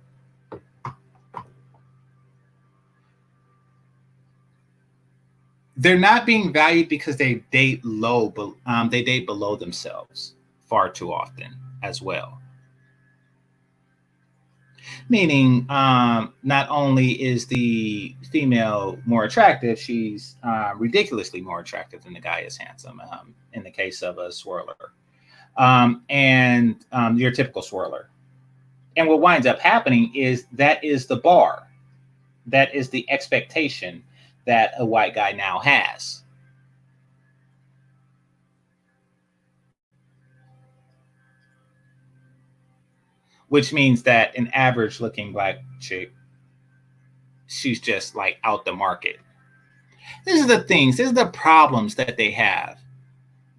they're not being valued because they date low, but they date below themselves far too often as well. Meaning, not only is the female more attractive, she's ridiculously more attractive than the guy is handsome. In the case of a swirler, and your typical swirler. And what winds up happening is that is the bar, that is the expectation that a white guy now has. Which means that an average looking Black chick she's just like out the market. These are the things, these are the problems that they have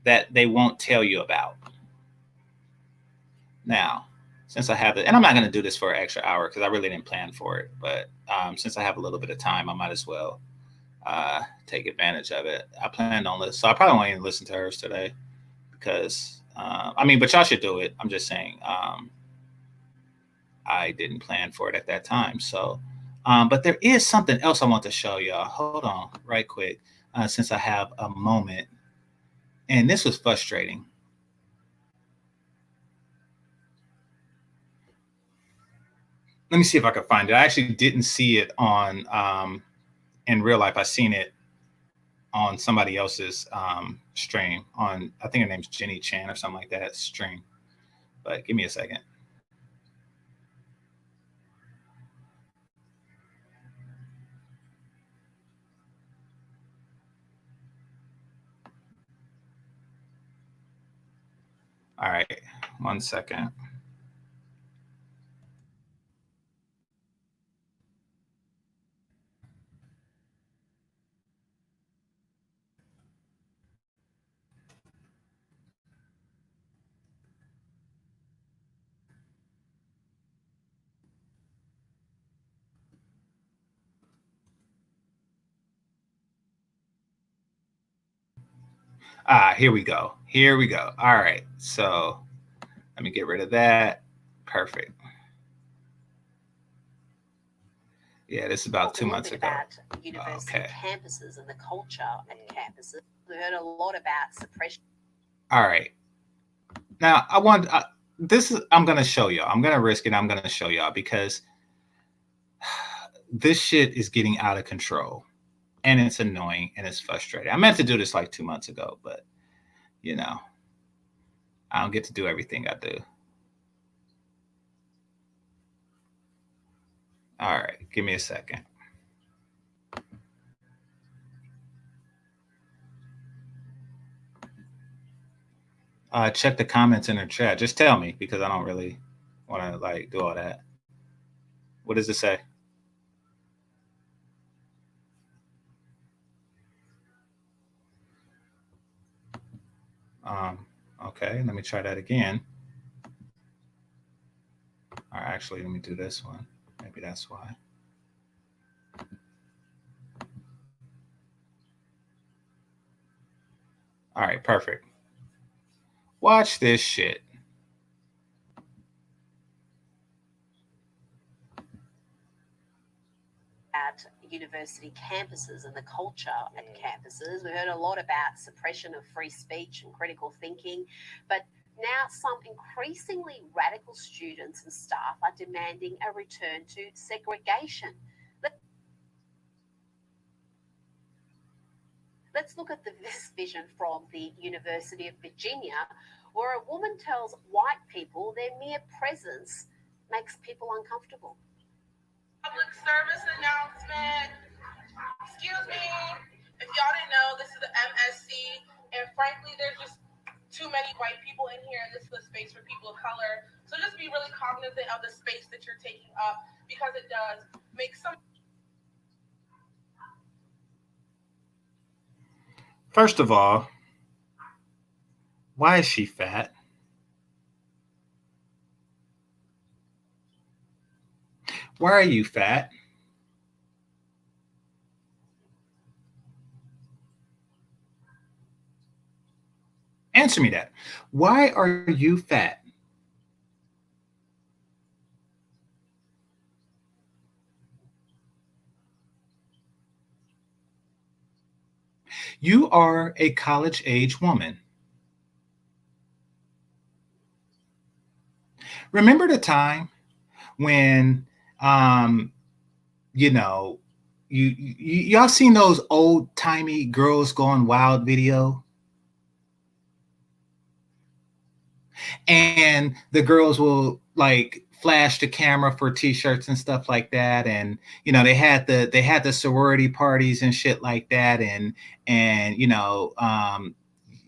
that they won't tell you about. Now, since I have it, and I'm not going to do this for an extra hour because I really didn't plan for it, but since I have a little bit of time, I might as well take advantage of it. I planned on this, so I probably won't even listen to hers today because, I mean, but y'all should do it. I'm just saying, I didn't plan for it at that time. So, but there is something else I want to show y'all. Hold on, right quick, since I have a moment. And this was frustrating. Let me see if I can find it. I actually didn't see it on in real life. I seen it on somebody else's stream on, I think her name's Jenny Chan or something like that stream. But give me a second. All right, 1 second. Ah, here we go. Here we go. All right. So let me get rid of that. Perfect. Yeah, this is about 2 months ago. About university campuses and the culture at campuses. We heard a lot about suppression. All right. Now I want this is I'm gonna show y'all. I'm gonna risk it. I'm gonna show y'all because this shit is getting out of control, and it's annoying and it's frustrating. I meant to do this like 2 months ago, but you know, I don't get to do everything I do. All right, give me a second. Check the comments in the chat. Just tell me because I don't really want to like do all that. What does it say? Okay, let me try that again. Or actually, let me do this one. Maybe that's why. All right, perfect. Watch this shit. At university campuses and the culture at campuses. We heard a lot about suppression of free speech and critical thinking, but now some increasingly radical students and staff are demanding a return to segregation. Let's look at this vision from the University of Virginia, where a woman tells white people their mere presence makes people uncomfortable. Public service announcement. Excuse me. If y'all didn't know, this is the MSC, and frankly, there's just too many white people in here, and this is a space for people of color. So just be really cognizant of the space that you're taking up because it does make some. First of all, why is she fat? Why are you fat? Answer me that. Why are you fat? You are a college age woman. Remember the time when you know, y'all seen those old timey girls going wild video? And the girls will like flash the camera for t-shirts and stuff like that, and you know they had the sorority parties and shit like that, and you know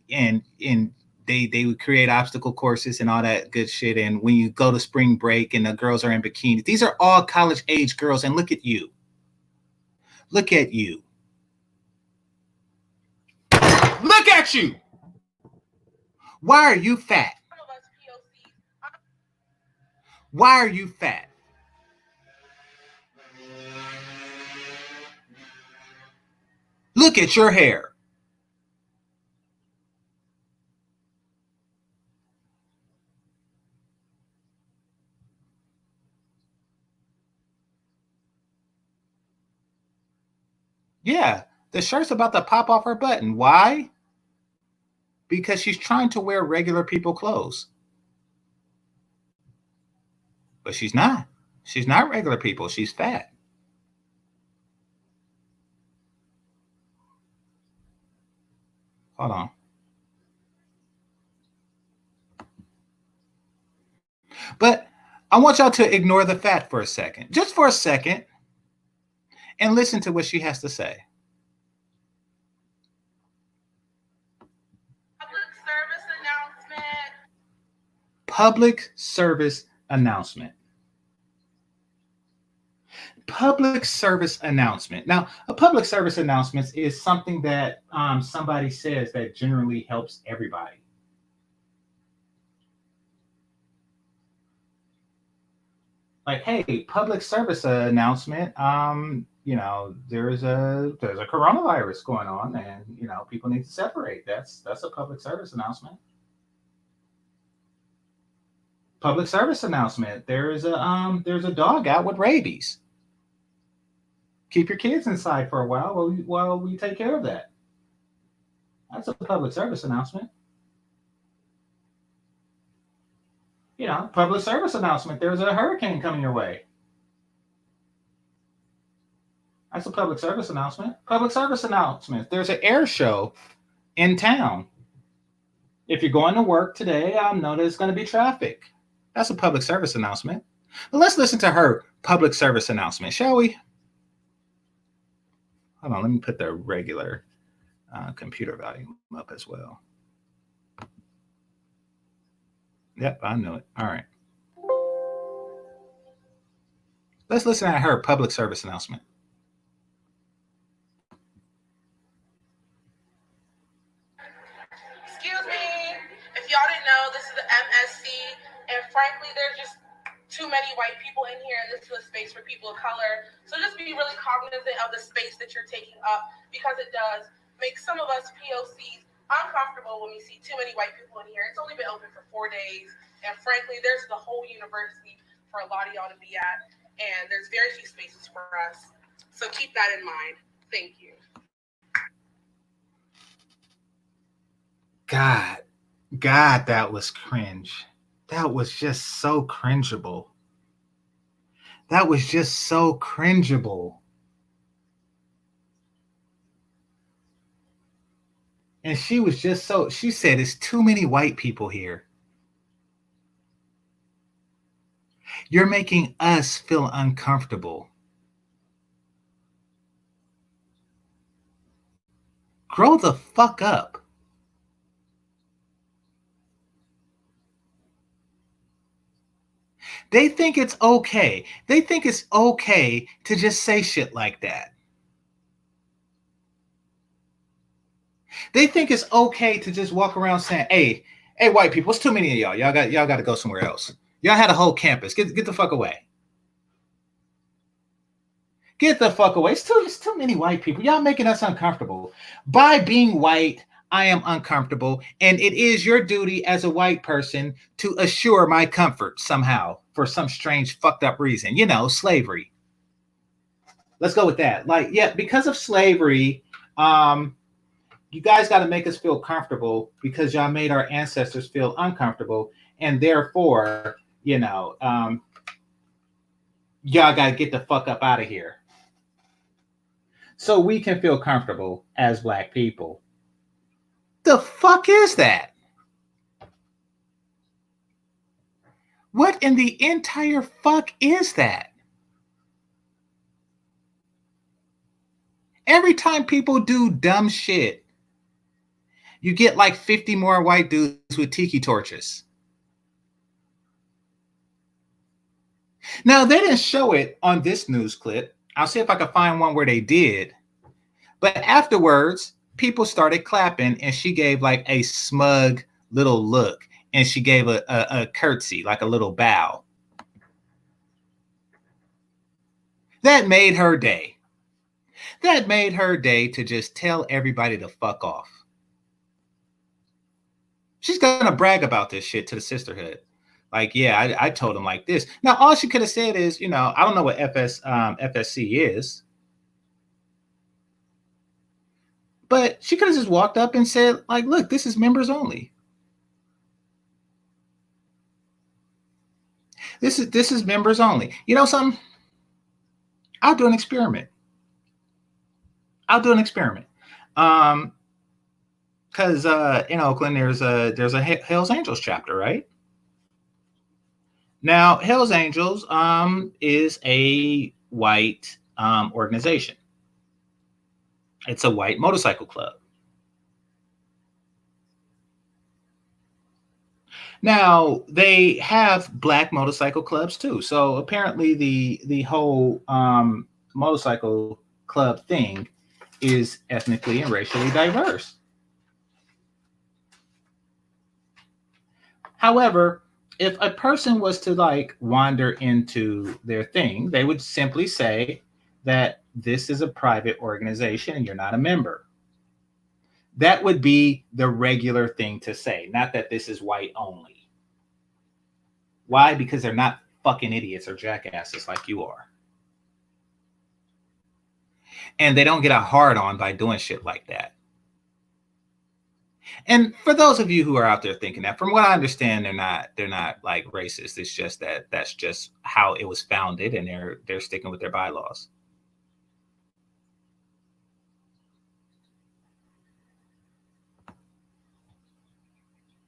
and they would create obstacle courses and all that good shit. And when you go to spring break and the girls are in bikinis, these are all college age girls, and look at you. Look at you. Look at you. Why are you fat? Some of us POCs. Why are you fat? Look at your hair. Yeah, the shirt's about to pop off her button. Why? Because she's trying to wear regular people clothes. But she's not. She's not regular people. She's fat. Hold on. But I want y'all to ignore the fat for a second. Just for a second. And listen to what she has to say. Public service announcement. Public service announcement. Public service announcement. Now, a public service announcement is something that somebody says that generally helps everybody. Like, hey, public service announcement. There's a coronavirus going on, and people need to separate. That's a public service announcement. Public service announcement. There's a dog out with rabies. Keep your kids inside for a while while we take care of that. That's a public service announcement. Public service announcement. There's a hurricane coming your way. That's a public service announcement. Public service announcement. There's an air show in town. If you're going to work today, know there's going to be traffic. That's a public service announcement. But let's listen to her public service announcement, shall we? Hold on, let me put the regular computer volume up as well. Yep, I know it. All right. Let's listen to her public service announcement. Excuse me. If y'all didn't know, this is the MSC, and frankly, there's just too many white people in here, and this is a space for people of color. So just be really cognizant of the space that you're taking up, because it does make some of us POCs uncomfortable when we see too many white people in here. It's only been open for 4 days, and frankly, there's the whole university for a lot of y'all to be at, and there's very few spaces for us. So keep that in mind. Thank you. God, that was cringe. That was just so cringeable. That was just so cringeable. And she said, it's too many white people here. You're making us feel uncomfortable. Grow the fuck up. They think it's okay. They think it's okay to just say shit like that. They think it's okay to just walk around saying, hey, white people, it's too many of y'all. Y'all got to go somewhere else. Y'all had a whole campus. Get the fuck away. Get the fuck away. It's too many white people. Y'all making us uncomfortable. By being white, I am uncomfortable, and it is your duty as a white person to assure my comfort somehow for some strange fucked up reason. Slavery. Let's go with that. Because of slavery, you guys got to make us feel comfortable because y'all made our ancestors feel uncomfortable, and therefore, y'all got to get the fuck up out of here so we can feel comfortable as Black people. The fuck is that? What in the entire fuck is that? Every time people do dumb shit, you get like 50 more white dudes with tiki torches. Now, they didn't show it on this news clip. I'll see if I can find one where they did. But afterwards, people started clapping, and she gave like a smug little look, and she gave a curtsy, like a little bow. That made her day. That made her day to just tell everybody to fuck off. She's gonna brag about this shit to the sisterhood. Like, yeah, I told him like this. Now, all she could have said is, I don't know what FSC is, but she could have just walked up and said, like, look, this is members only. This is members only. You know something? I'll do an experiment. Because in Oakland there's a Hell's Angels chapter, right? Now, Hell's Angels is a white organization. It's a white motorcycle club. Now, they have black motorcycle clubs too. So apparently the whole motorcycle club thing is ethnically and racially diverse. However, if a person was to like wander into their thing, they would simply say that this is a private organization and you're not a member. That would be the regular thing to say, not that this is white only. Why? Because they're not fucking idiots or jackasses like you are. And they don't get a hard on by doing shit like that. And for those of you who are out there thinking that, from what I understand, they're not like racist. It's just that that's just how it was founded, and they're sticking with their bylaws.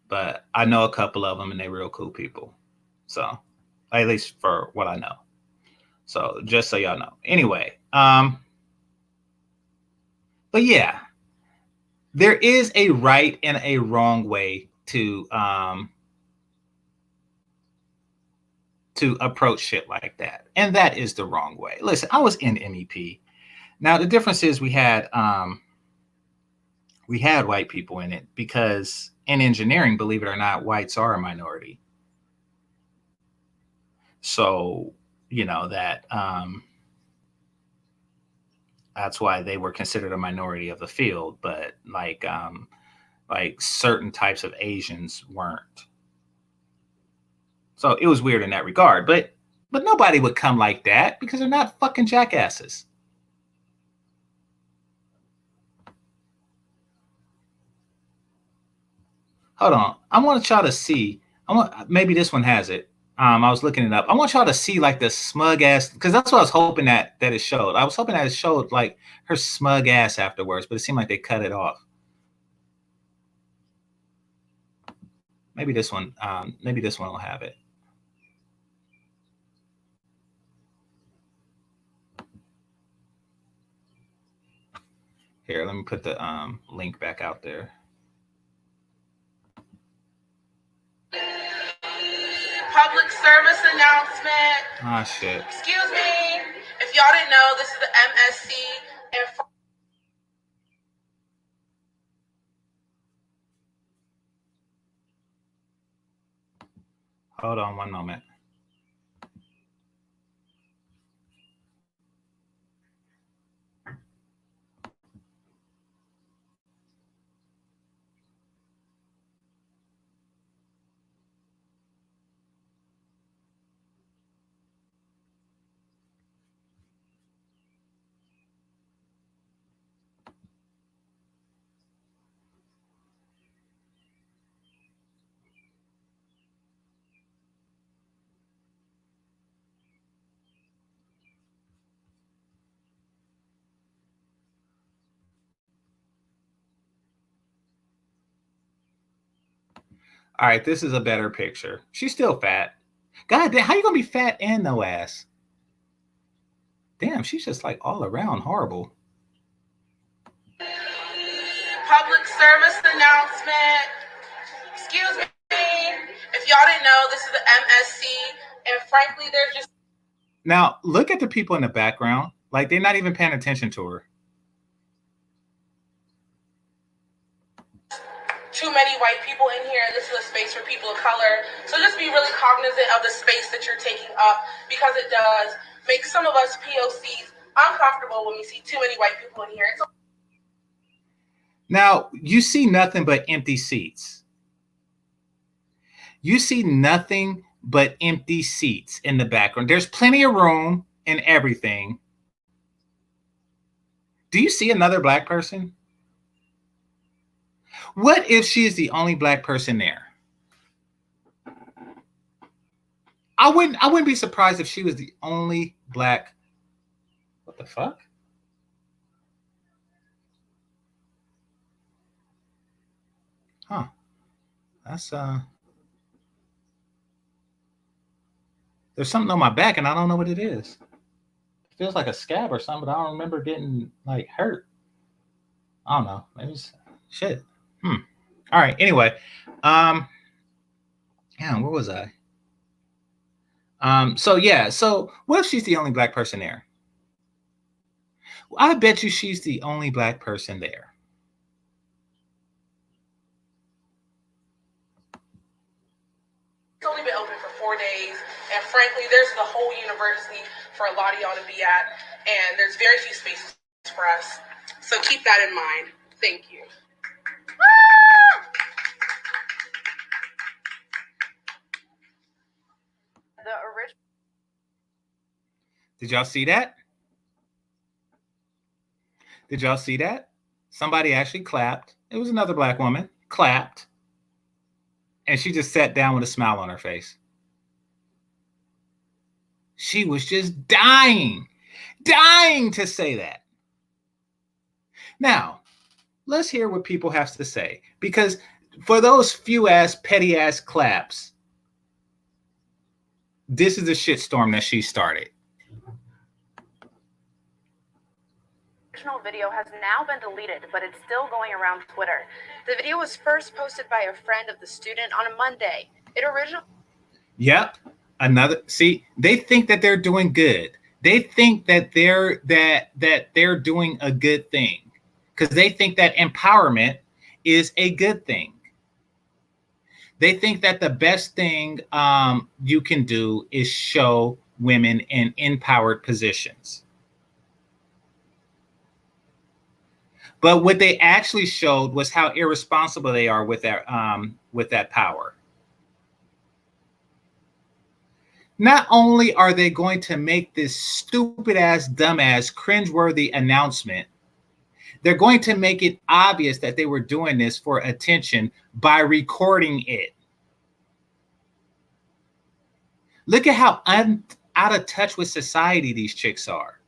But I know a couple of them, and they're real cool people. So, at least for what I know. So, just so y'all know. Anyway, but yeah, there is a right and a wrong way to approach shit like that, and that is the wrong way. Listen, I was in MEP. Now the difference is we had white people in it, because in engineering, believe it or not, whites are a minority. So that's why they were considered a minority of the field, but like certain types of Asians weren't. So it was weird in that regard, but nobody would come like that because they're not fucking jackasses. Hold on. I want y'all to see. Maybe this one has it. I was looking it up. I want y'all to see like the smug ass, because that's what I was hoping that it showed. I was hoping that it showed like her smug ass afterwards, but it seemed like they cut it off. Maybe this one will have it. Here, let me put the link back out there. Public service announcement. Ah, shit. Excuse me. If y'all didn't know, this is the MSC and Hold on one moment. All right, this is a better picture. She's still fat. God damn, how you gonna be fat and no ass? Damn, she's just like all around horrible. Public service announcement. Excuse me. If y'all didn't know, this is the MSC, and frankly, there's just... Now, look at the people in the background. Like they're not even paying attention to her. Too many white people in here. This is a space for people of color. So just be really cognizant of the space that you're taking up, because it does make some of us POCs uncomfortable when we see too many white people in here. Now, you see nothing but empty seats. You see nothing but empty seats in the background. There's plenty of room and everything. Do you see another black person? What if she is the only black person there? I wouldn't be surprised if she was the only black. What the fuck? Huh. That's there's something on my back and I don't know what it is. It feels like a scab or something, but I don't remember getting like hurt. I don't know. Maybe it's shit. All right. Anyway, yeah, where was I? So yeah, so what if she's the only black person there? I bet you she's the only black person there. It's only been open for 4 days, and frankly, there's the whole university for a lot of y'all to be at, and there's very few spaces for us. So keep that in mind. Thank you. The original. Did y'all see that? Did y'all see that? Somebody actually clapped. It was another black woman, clapped. And she just sat down with a smile on her face. She was just dying to say that. Now, let's hear what people have to say. Because for those few ass, petty ass claps, this is the shitstorm that she started. Original video has now been deleted, but it's still going around Twitter. The video was first posted by a friend of the student on a Monday. It originally. Yep. See, they think that they're doing good. They think that they're doing a good thing because they think that empowerment is a good thing. They think that the best thing you can do is show women in empowered positions. But what they actually showed was how irresponsible they are with that power. Not only are they going to make this stupid ass, dumbass, cringeworthy announcement, they're going to make it obvious that they were doing this for attention by recording it. Look at how out of touch with society these chicks are.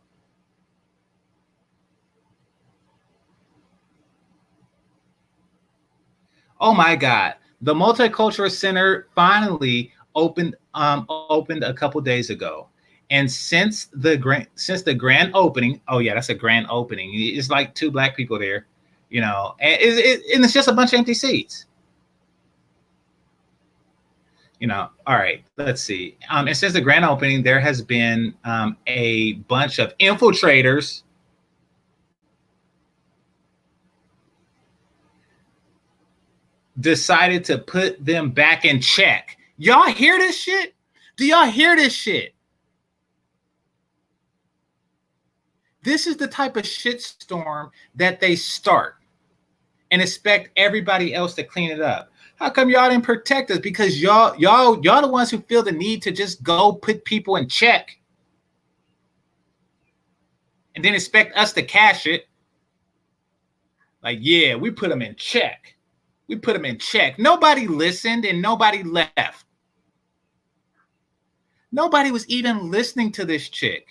Oh my God. The Multicultural Center finally opened a couple days ago. And since the grand opening, oh yeah, that's a grand opening. It's like 2 black people there, you know, and it's just a bunch of empty seats. You know, all right, let's see. And since the grand opening, there has been a bunch of infiltrators decided to put them back in check. Y'all hear this shit? Do y'all hear this shit? This is the type of shitstorm that they start and expect everybody else to clean it up. How come y'all didn't protect us? Because y'all the ones who feel the need to just go put people in check and then expect us to cash it. Like, yeah, we put them in check. We put them in check. Nobody listened and nobody left. Nobody was even listening to this chick.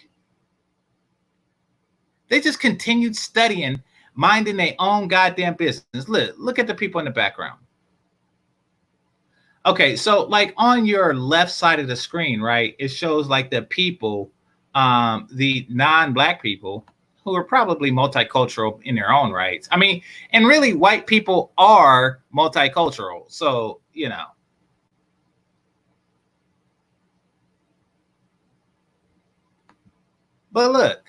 They just continued studying, minding their own goddamn business. Look at the people in the background. Okay, so like on your left side of the screen, right, it shows like the people, the non-black people who are probably multicultural in their own rights. I mean, and really white people are multicultural. So, you know. But look,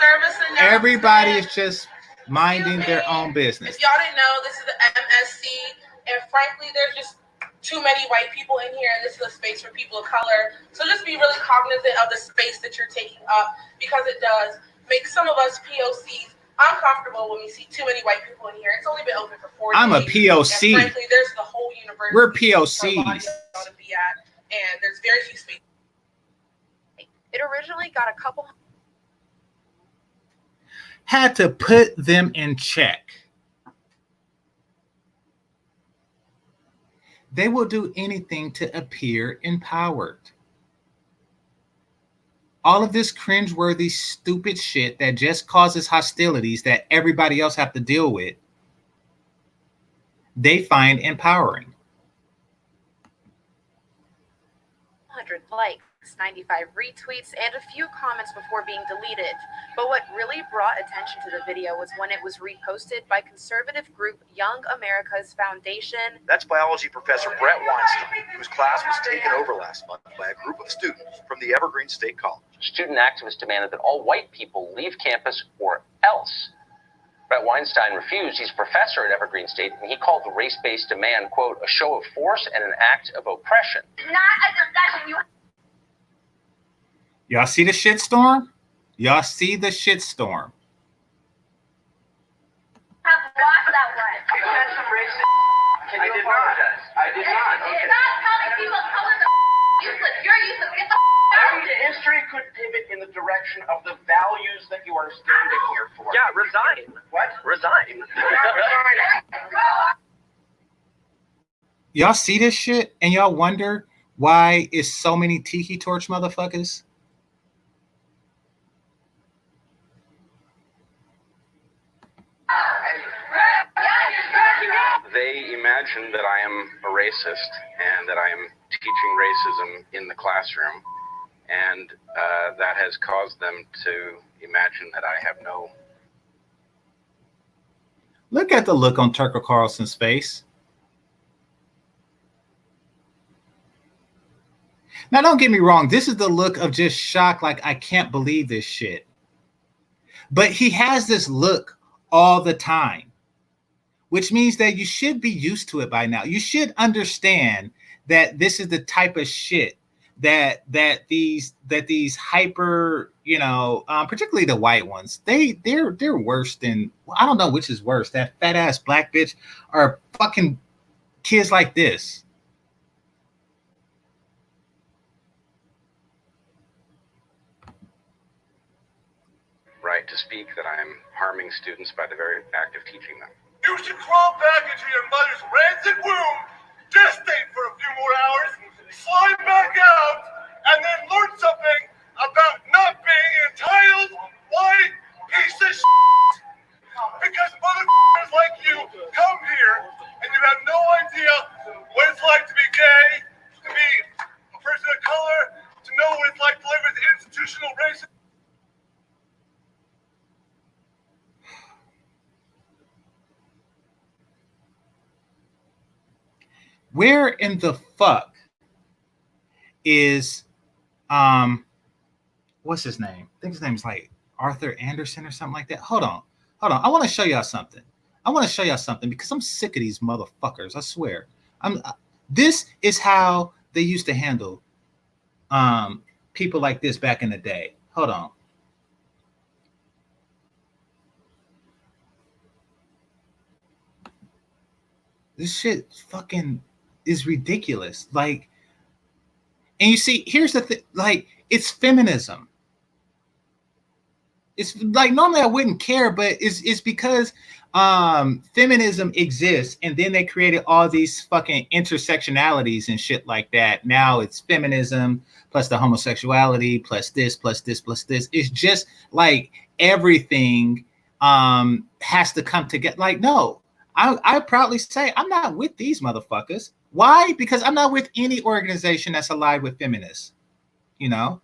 service announcement. Everybody is just minding their own business. If y'all didn't know, this is the MSC, and frankly, there's just too many white people in here, and this is a space for people of color. So just be really cognizant of the space that you're taking up, because it does make some of us POCs uncomfortable when we see too many white people in here. It's only been open for 4 days. I'm a POC. And frankly, there's the whole university. We're for a lot of POCs. y'all to be at, and there's very few spaces. It originally got a couple. Had to put them in check. They will do anything to appear empowered. All of this cringeworthy, stupid shit that just causes hostilities that everybody else have to deal with, they find empowering. 100 likes, 95 retweets, and a few comments before being deleted. But what really brought attention to the video was when it was reposted by conservative group Young America's Foundation. That's biology professor Brett Weinstein, whose class was taken over last month by a group of students from the Evergreen State College. Student activists demanded that all white people leave campus or else. Brett Weinstein refused. He's a professor at Evergreen State, and he called the race-based demand, quote, a show of force and an act of oppression. Not a discussion. Y'all see the shitstorm? Y'all see the shitstorm? Have watched that one. You said some racist. Can you apologize? I did not. It's not telling people of color the useless. You're useless. Get the out. History could pivot in the direction of the values that you are standing here for. Yeah, resign. What? Resign. Y'all see this shit and y'all wonder why is so many tiki torch motherfuckers? They imagine that I am a racist and that I am teaching racism in the classroom, and that has caused them to imagine that I have no... Look at the look on Tucker Carlson's face. Now, don't get me wrong. This is the look of just shock, like, I can't believe this shit. But he has this look all the time, which means that you should be used to it by now. You should understand that this is the type of shit that these hyper, particularly the white ones, they're worse than, I don't know which is worse, that fat ass black bitch or fucking kids like this. right to speak that I am harming students by the very act of teaching them. You should crawl back into your mother's rancid womb, gestate for a few more hours, slide back out, and then learn something about not being an entitled white piece of shit. Because motherfuckers like you come here and you have no idea what it's like to be gay, to be a person of color, to know what it's like to live with institutional racism. Where in the fuck is what's his name? I think his name's like Arthur Anderson or something like that. Hold on. I want to show y'all something. Because I'm sick of these motherfuckers. I swear. This is how they used to handle people like this back in the day. Hold on. This shit fucking is ridiculous. Like, and you see, here's the thing, like, it's feminism. It's like, normally I wouldn't care, but it's because feminism exists, and then they created all these fucking intersectionalities and shit like that. Now it's feminism plus the homosexuality plus this plus this plus this. It's just like everything has to come together. Like, no. I proudly say I'm not with these motherfuckers. Why? Because I'm not with any organization that's allied with feminists, you know?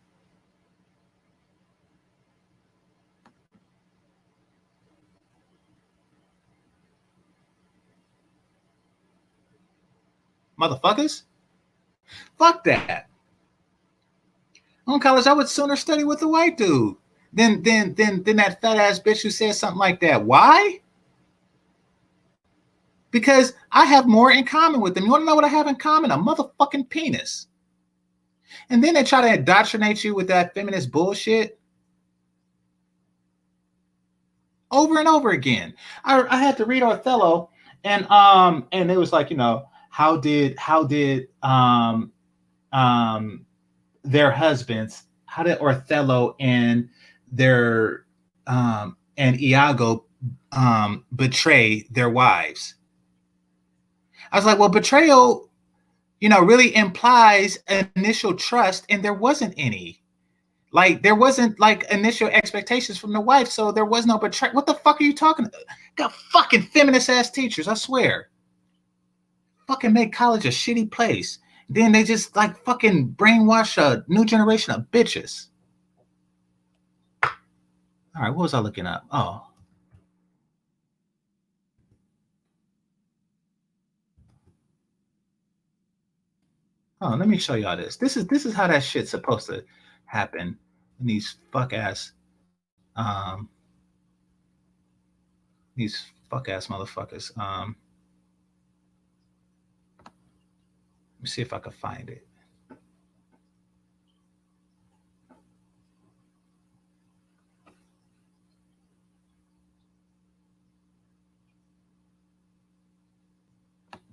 Motherfuckers? Fuck that. On college, I would sooner study with a white dude than that fat ass bitch who said something like that. Why? Because I have more in common with them. You want to know what I have in common? A motherfucking penis. And then they try to indoctrinate you with that feminist bullshit over and over again. I had to read Othello, and it was like, you know, how did their husbands, how did Othello and their and Iago betray their wives? I was like, well, betrayal, you know, really implies initial trust, and there wasn't any. Like, there wasn't like initial expectations from the wife, so there was no betrayal. What the fuck are you talking about? Got fucking feminist ass teachers, I swear. Fucking make college a shitty place. Then they just like fucking brainwash a new generation of bitches. All right, what was I looking up? Oh, let me show y'all this. This is how that shit's supposed to happen. And these fuck ass motherfuckers. Let me see if I can find it.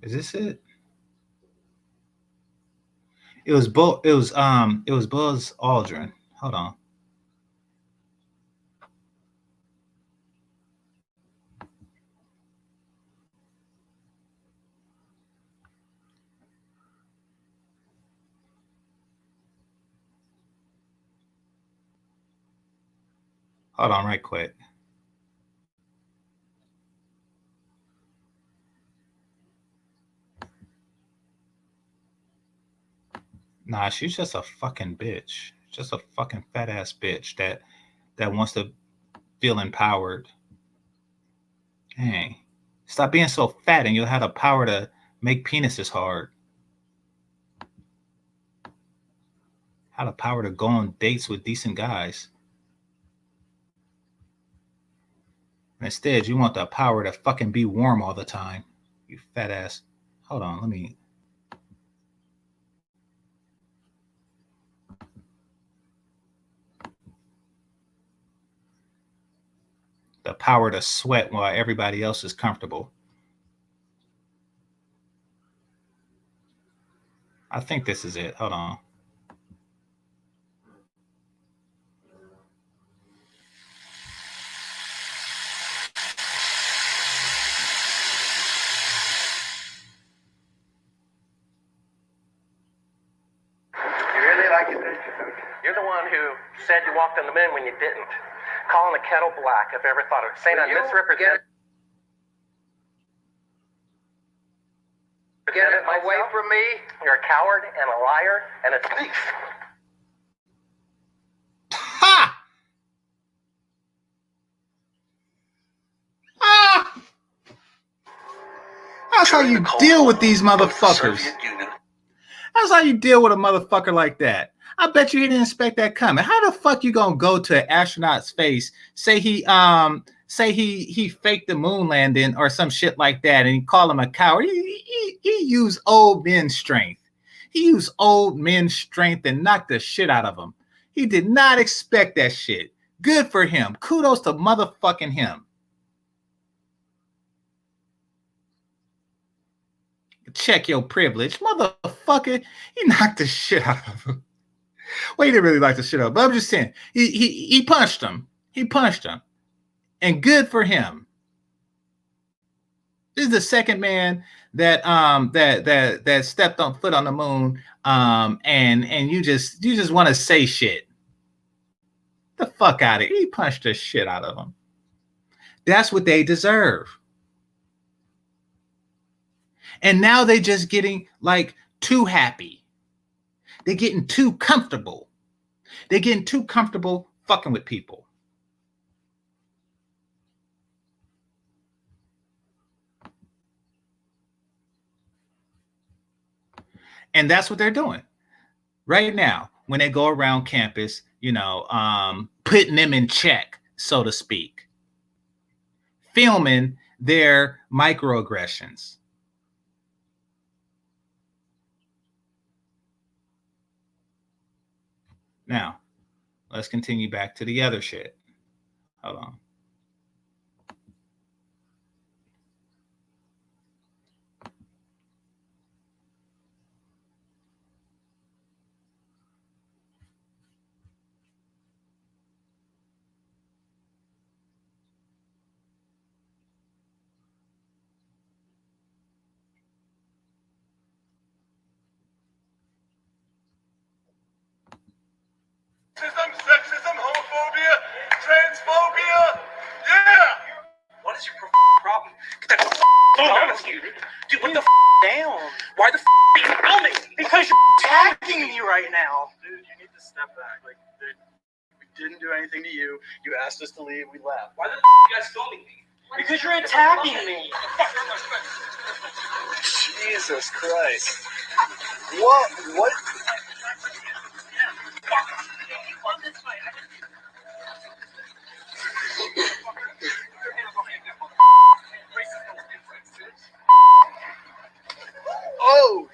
Is this it? It was Buzz Aldrin. Hold on. Hold on right quick. Nah, she's just a fucking bitch. Just a fucking fat ass bitch that wants to feel empowered. Hey, stop being so fat and you'll have the power to make penises hard. Have the power to go on dates with decent guys. Instead, you want the power to fucking be warm all the time. You fat ass. Hold on, let me. The power to sweat while everybody else is comfortable. I think this is it. Hold on. You're the one who said you walked on the moon when you didn't. Calling the kettle black, if ever thought of it. Saying I misrepresented. Get it away from me. You're a coward and a liar and a thief. Ha! Ah! That's how you deal with these motherfuckers. That's how you deal with a motherfucker like that. I bet you he didn't expect that coming. How the fuck you gonna go to an astronaut's face, say he faked the moon landing or some shit like that, and you call him a coward? He used old men's strength. He used old men's strength and knocked the shit out of him. He did not expect that shit. Good for him. Kudos to motherfucking him. Check your privilege, motherfucker. He knocked the shit out of him. Well, he didn't really like the shit up, but I'm just saying he punched him. He punched him, and good for him. This is the second man that stepped on foot on the moon, and you just want to say shit. The fuck out of it. He punched the shit out of him. That's what they deserve. And now they just getting like too happy. They're getting too comfortable. They're getting too comfortable fucking with people. And that's what they're doing right now when they go around campus, putting them in check, so to speak, filming their microaggressions. Now, let's continue back to the other shit. Hold on. Sexism, homophobia, transphobia. Yeah. What is your problem? Get that phone out of you. Dude, what the down? Why the are you filming? Because you're attacking me right now. Dude, you need to step back. Like, dude, we didn't do anything to you. You asked us to leave. We left. Why the you guys filming me? Because you're attacking me. Jesus Christ. What? Oh,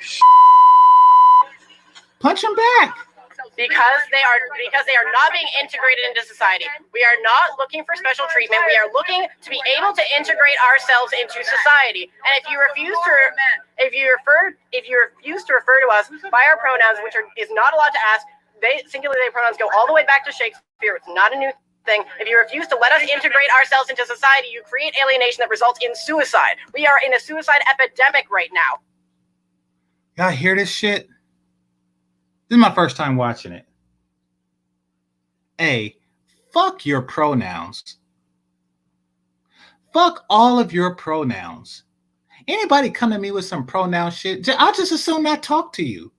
Punch him back. Because they are not being integrated into society. We are not looking for special treatment. We are looking to be able to integrate ourselves into society. And if you refuse to refer to us by our pronouns, which is not allowed to ask, singular they pronouns go all the way back to Shakespeare. It's not a new thing. If you refuse to let us integrate ourselves into society, you create alienation that results in suicide. We are in a suicide epidemic right now. Y'all hear this shit? This is my first time watching it. A, fuck your pronouns. Fuck all of your pronouns. Anybody come to me with some pronoun shit, I'll just assume not talk to you.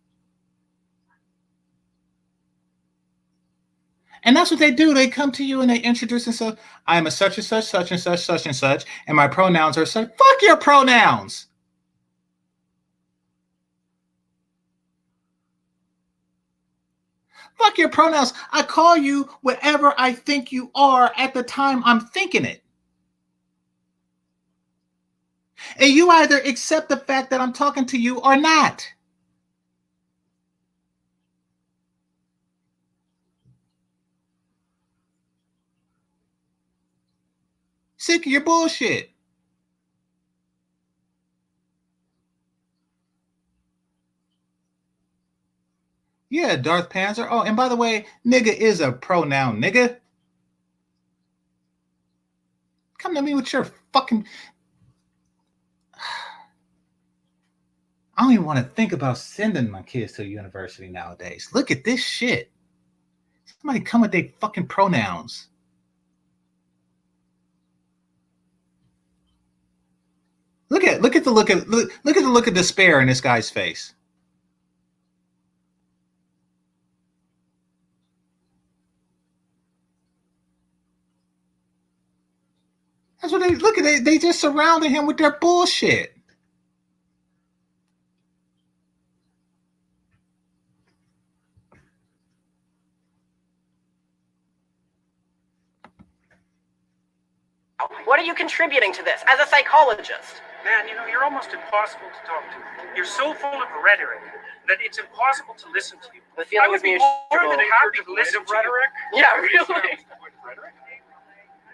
And that's what they do. They come to you and they introduce themselves. I'm a such and such, such and such, such and such, and my pronouns are such. Fuck your pronouns. Fuck your pronouns. I call you whatever I think you are at the time I'm thinking it. And you either accept the fact that I'm talking to you or not. Sick of your bullshit. Yeah, Darth Panzer. Oh, and by the way, nigga is a pronoun, nigga. Come to me with your fucking... I don't even want to think about sending my kids to university nowadays. Look at this shit. Somebody come with their fucking pronouns. Look at the look of despair in this guy's face. That's what they look at. They just surrounded him with their bullshit. What are you contributing to this as a psychologist? Man, you're almost impossible to talk to. You're so full of rhetoric that it's impossible to listen to you. The feeling I would is be mutual. more than happy to listen to rhetoric. Yeah, really.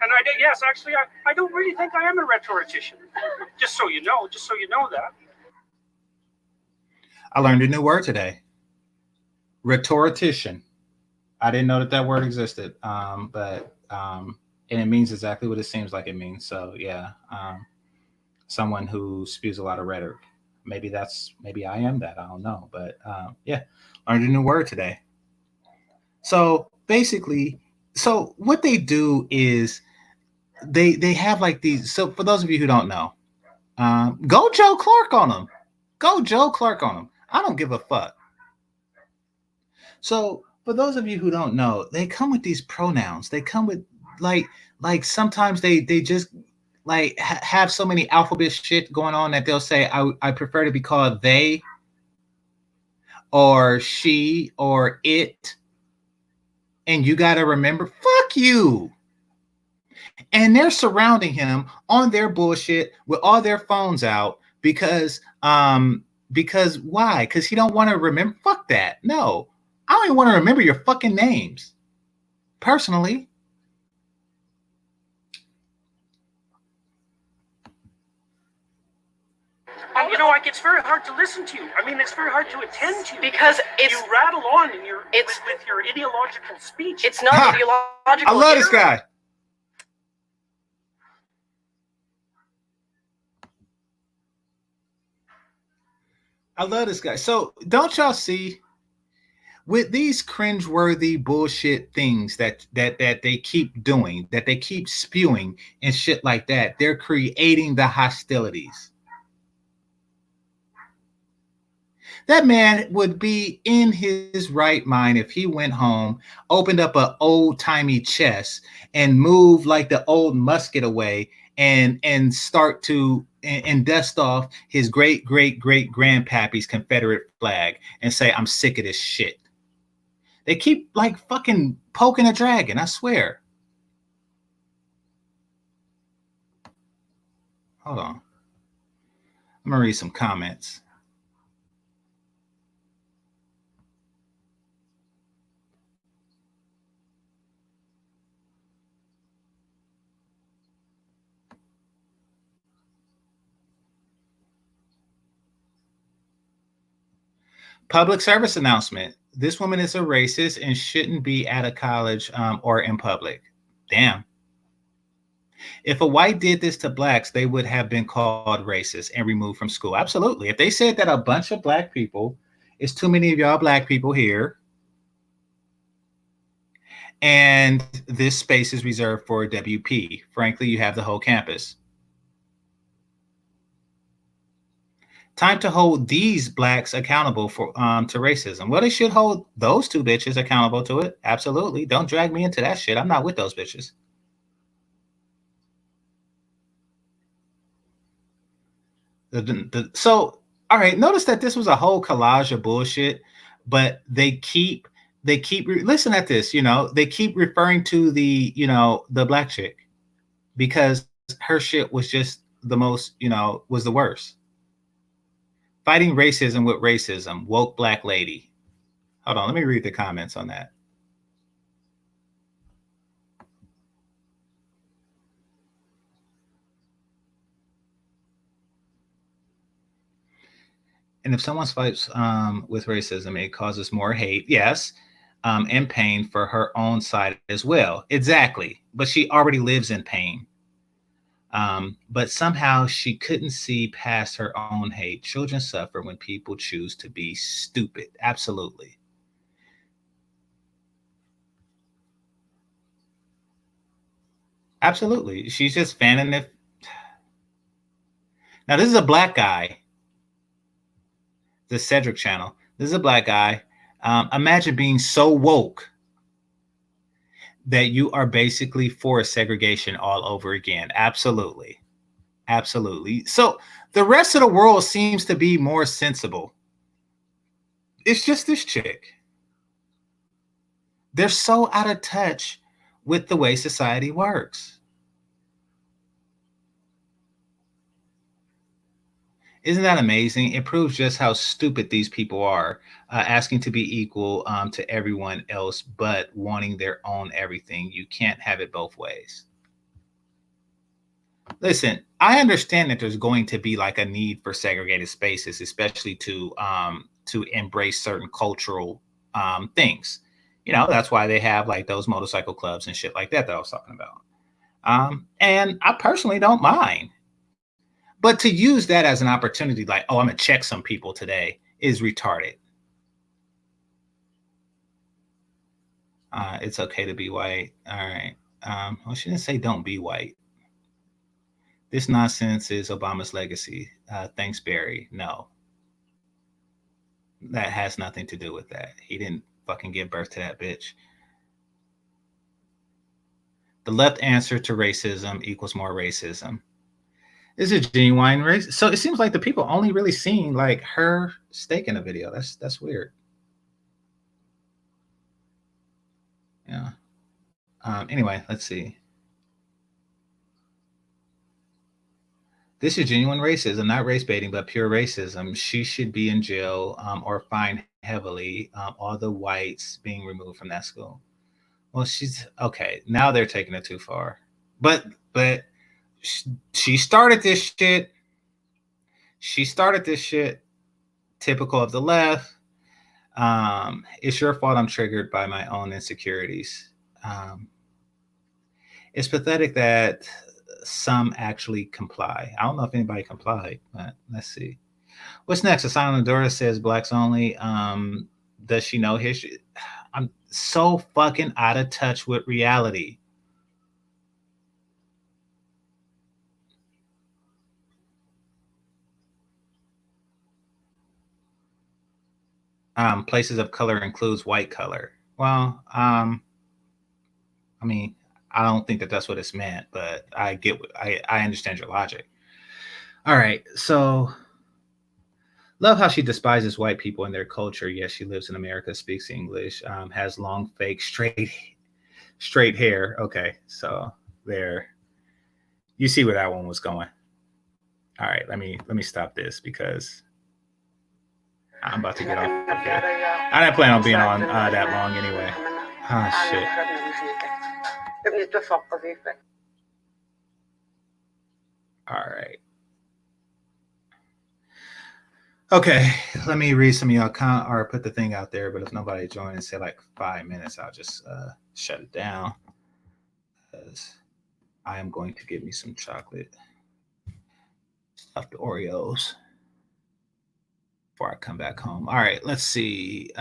And yes, actually, I don't really think I am a rhetorician. Just so you know that. I learned a new word today. Rhetorician. I didn't know that word existed. And it means exactly what it seems like it means. So yeah, someone who spews a lot of rhetoric. Maybe I am that. I don't know. But yeah, learned a new word today. So basically, what they do is they have like these. So for those of you who don't know, go Joe Clark on them. Go Joe Clark on them. I don't give a fuck. So for those of you who don't know, they come with these pronouns. They come with like sometimes they just like have so many alphabet shit going on that they'll say I prefer to be called they or she or it. And you got to remember, fuck you. And they're surrounding him on their bullshit with all their phones out because why? Because he don't want to remember. Fuck that. No, I don't even want to remember your fucking names. Personally. And like it's very hard to listen to you. I mean, it's very hard to attend to because you rattle on in with your ideological speech. It's not ideological. I love this guy. I love this guy. So don't y'all see with these cringeworthy bullshit things that they keep doing, that they keep spewing and shit like that, they're creating the hostilities. That man would be in his right mind if he went home, opened up an old-timey chest and moved like the old musket away and start to and dust off his great grandpappy's Confederate flag and say, I'm sick of this shit. They keep like fucking poking a dragon, I swear. Hold on. I'm gonna read some comments. Public service announcement. This woman is a racist and shouldn't be at a college or in public. Damn. If a white did this to blacks, they would have been called racist and removed from school. Absolutely. If they said that a bunch of black people, it's too many of y'all black people here, and this space is reserved for WP. Frankly, you have the whole campus. Time to hold these blacks accountable for to racism. Well, they should hold those two bitches accountable to it. Absolutely. Don't drag me into that shit. I'm not with those bitches. So, all right, notice that this was a whole collage of bullshit, but they keep listen at this, they keep referring to the, the black chick because her shit was just the most, was the worst. Fighting racism with racism, woke black lady. Hold on, let me read the comments on that. And if someone fights with racism, it causes more hate, yes, and pain for her own side as well. Exactly. But she already lives in pain. But somehow she couldn't see past her own hate. Children suffer when people choose to be stupid. Absolutely. Absolutely. She's just fanning it. Now, this is a black guy. The Cedric channel. This is a black guy. Imagine being so woke that you are basically for segregation all over again. Absolutely. Absolutely. So the rest of the world seems to be more sensible. It's just this chick. They're so out of touch with the way society works. Isn't that amazing? It proves just how stupid these people are, asking to be equal to everyone else, but wanting their own everything. You can't have it both ways. Listen, I understand that there's going to be like a need for segregated spaces, especially to embrace certain cultural things. That's why they have like those motorcycle clubs and shit like that I was talking about. And I personally don't mind. But to use that as an opportunity, like, oh, I'm going to check some people today, is retarded. It's okay to be white. All right. Well, she didn't say don't be white. This nonsense is Obama's legacy. Thanks, Barry. No. That has nothing to do with that. He didn't fucking give birth to that bitch. The left answer to racism equals more racism. Is a genuine race. So it seems like the people only really seeing like her steak in a video. That's weird. Yeah. Anyway, let's see. This is genuine racism, not race baiting, but pure racism. She should be in jail or fined heavily. All the whites being removed from that school. Well, she's okay. Now they're taking it too far. But she started this shit. She started this shit. Typical of the left. It's your fault I'm triggered by my own insecurities. It's pathetic that some actually comply. I don't know if anybody complied, but let's see. What's next? Asylum Dora says blacks only. Does she know history? I'm so fucking out of touch with reality. Places of color includes white color. Well, I mean, I don't think that that's what it's meant, but I get I understand your logic. All right, so love how she despises white people and their culture. Yes, she lives in America, speaks English, has long, fake, straight hair. Okay, so there, you see where that one was going. All right, let me stop this because I'm about to get off of here. I didn't plan on being on that long anyway. Oh shit. All right. Okay, let me read some of y'all or put the thing out there, but if nobody joins in say like 5 minutes, I'll just shut it down because I am going to get me some chocolate stuffed Oreos before I come back home. All right, let's see.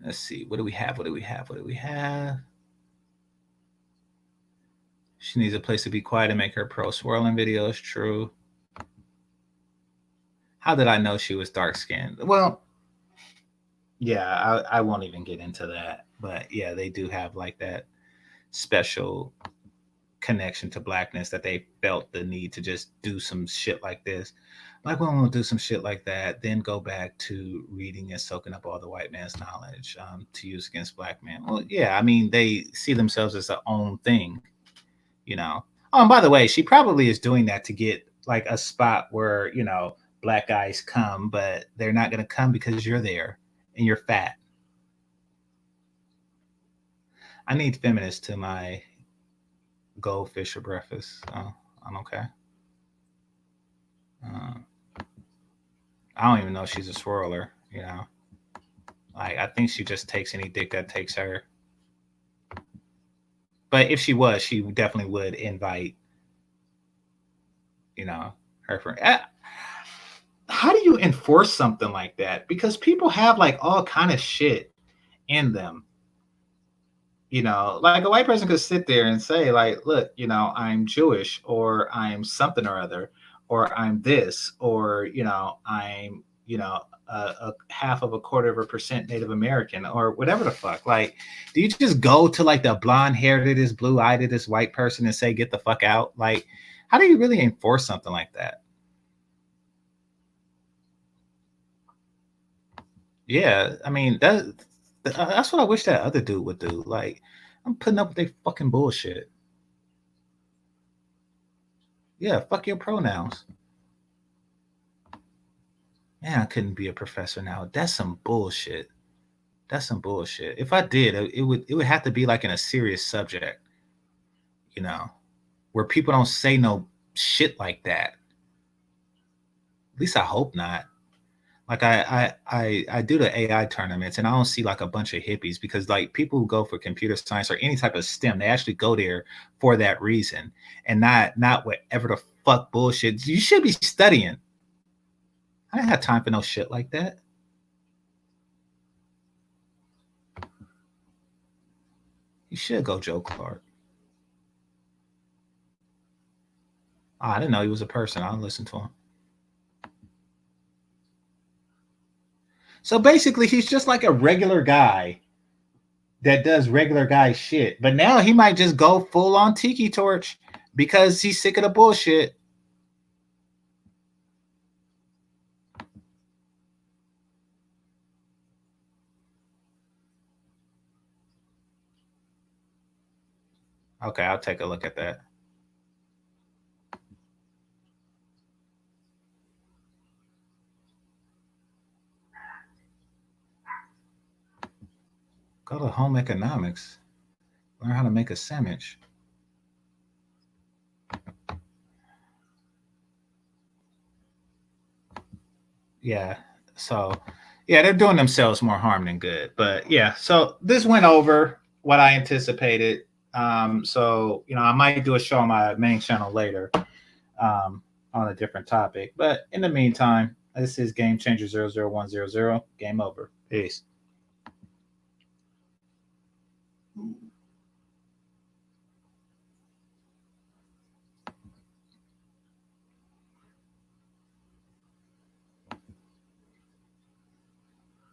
Let's see. What do we have? She needs a place to be quiet and make her pro swirling videos. True. How did I know she was dark skinned? Well, yeah, I won't even get into that. But yeah, they do have like that special connection to blackness that they felt the need to just do some shit like this. Black women will do some shit like that, then go back to reading and soaking up all the white man's knowledge to use against black men. Well, yeah, I mean, they see themselves as their own thing, you know. Oh, and by the way, she probably is doing that to get like a spot where, you know, black guys come, but they're not going to come because you're there and you're fat. I need feminists to my goldfish for breakfast. I'm okay. I don't even know if she's a swirler, you know. Like, I think she just takes any dick that takes her. But if she was, she definitely would invite, you know, her friend. How do you enforce something like that? Because people have like all kind of shit in them. You know, like a white person could sit there and say, like, look, you know, I'm Jewish or I'm something or other, or I'm this, or, you know, I'm, you know, a half of a quarter of a percent Native American or whatever the fuck. Like, do you just go to like the blonde hair to this blue eye to this white person and say, get the fuck out? Like, how do you really enforce something like that? Yeah, I mean, that's what I wish that other dude would do. Like, I'm putting up with their fucking bullshit. Yeah, fuck your pronouns. Man, I couldn't be a professor now. That's some bullshit. That's some bullshit. If I did, it would have to be like in a serious subject, you know, where people don't say no shit like that. At least I hope not. Like I do the AI tournaments and I don't see like a bunch of hippies because like people who go for computer science or any type of STEM, they actually go there for that reason and not whatever the fuck bullshit. You should be studying. I didn't have time for no shit like that. You should go Joe Clark. Oh, I didn't know he was a person. I'll listen to him. So basically, he's just like a regular guy that does regular guy shit. But now he might just go full on Tiki Torch because he's sick of the bullshit. Okay, I'll take a look at that. Go to home economics. Learn how to make a sandwich. Yeah. So, yeah, they're doing themselves more harm than good. But yeah, so this went over what I anticipated. So, you know, I might do a show on my main channel later on a different topic. But in the meantime, this is Game Changer 00100. Game over. Peace.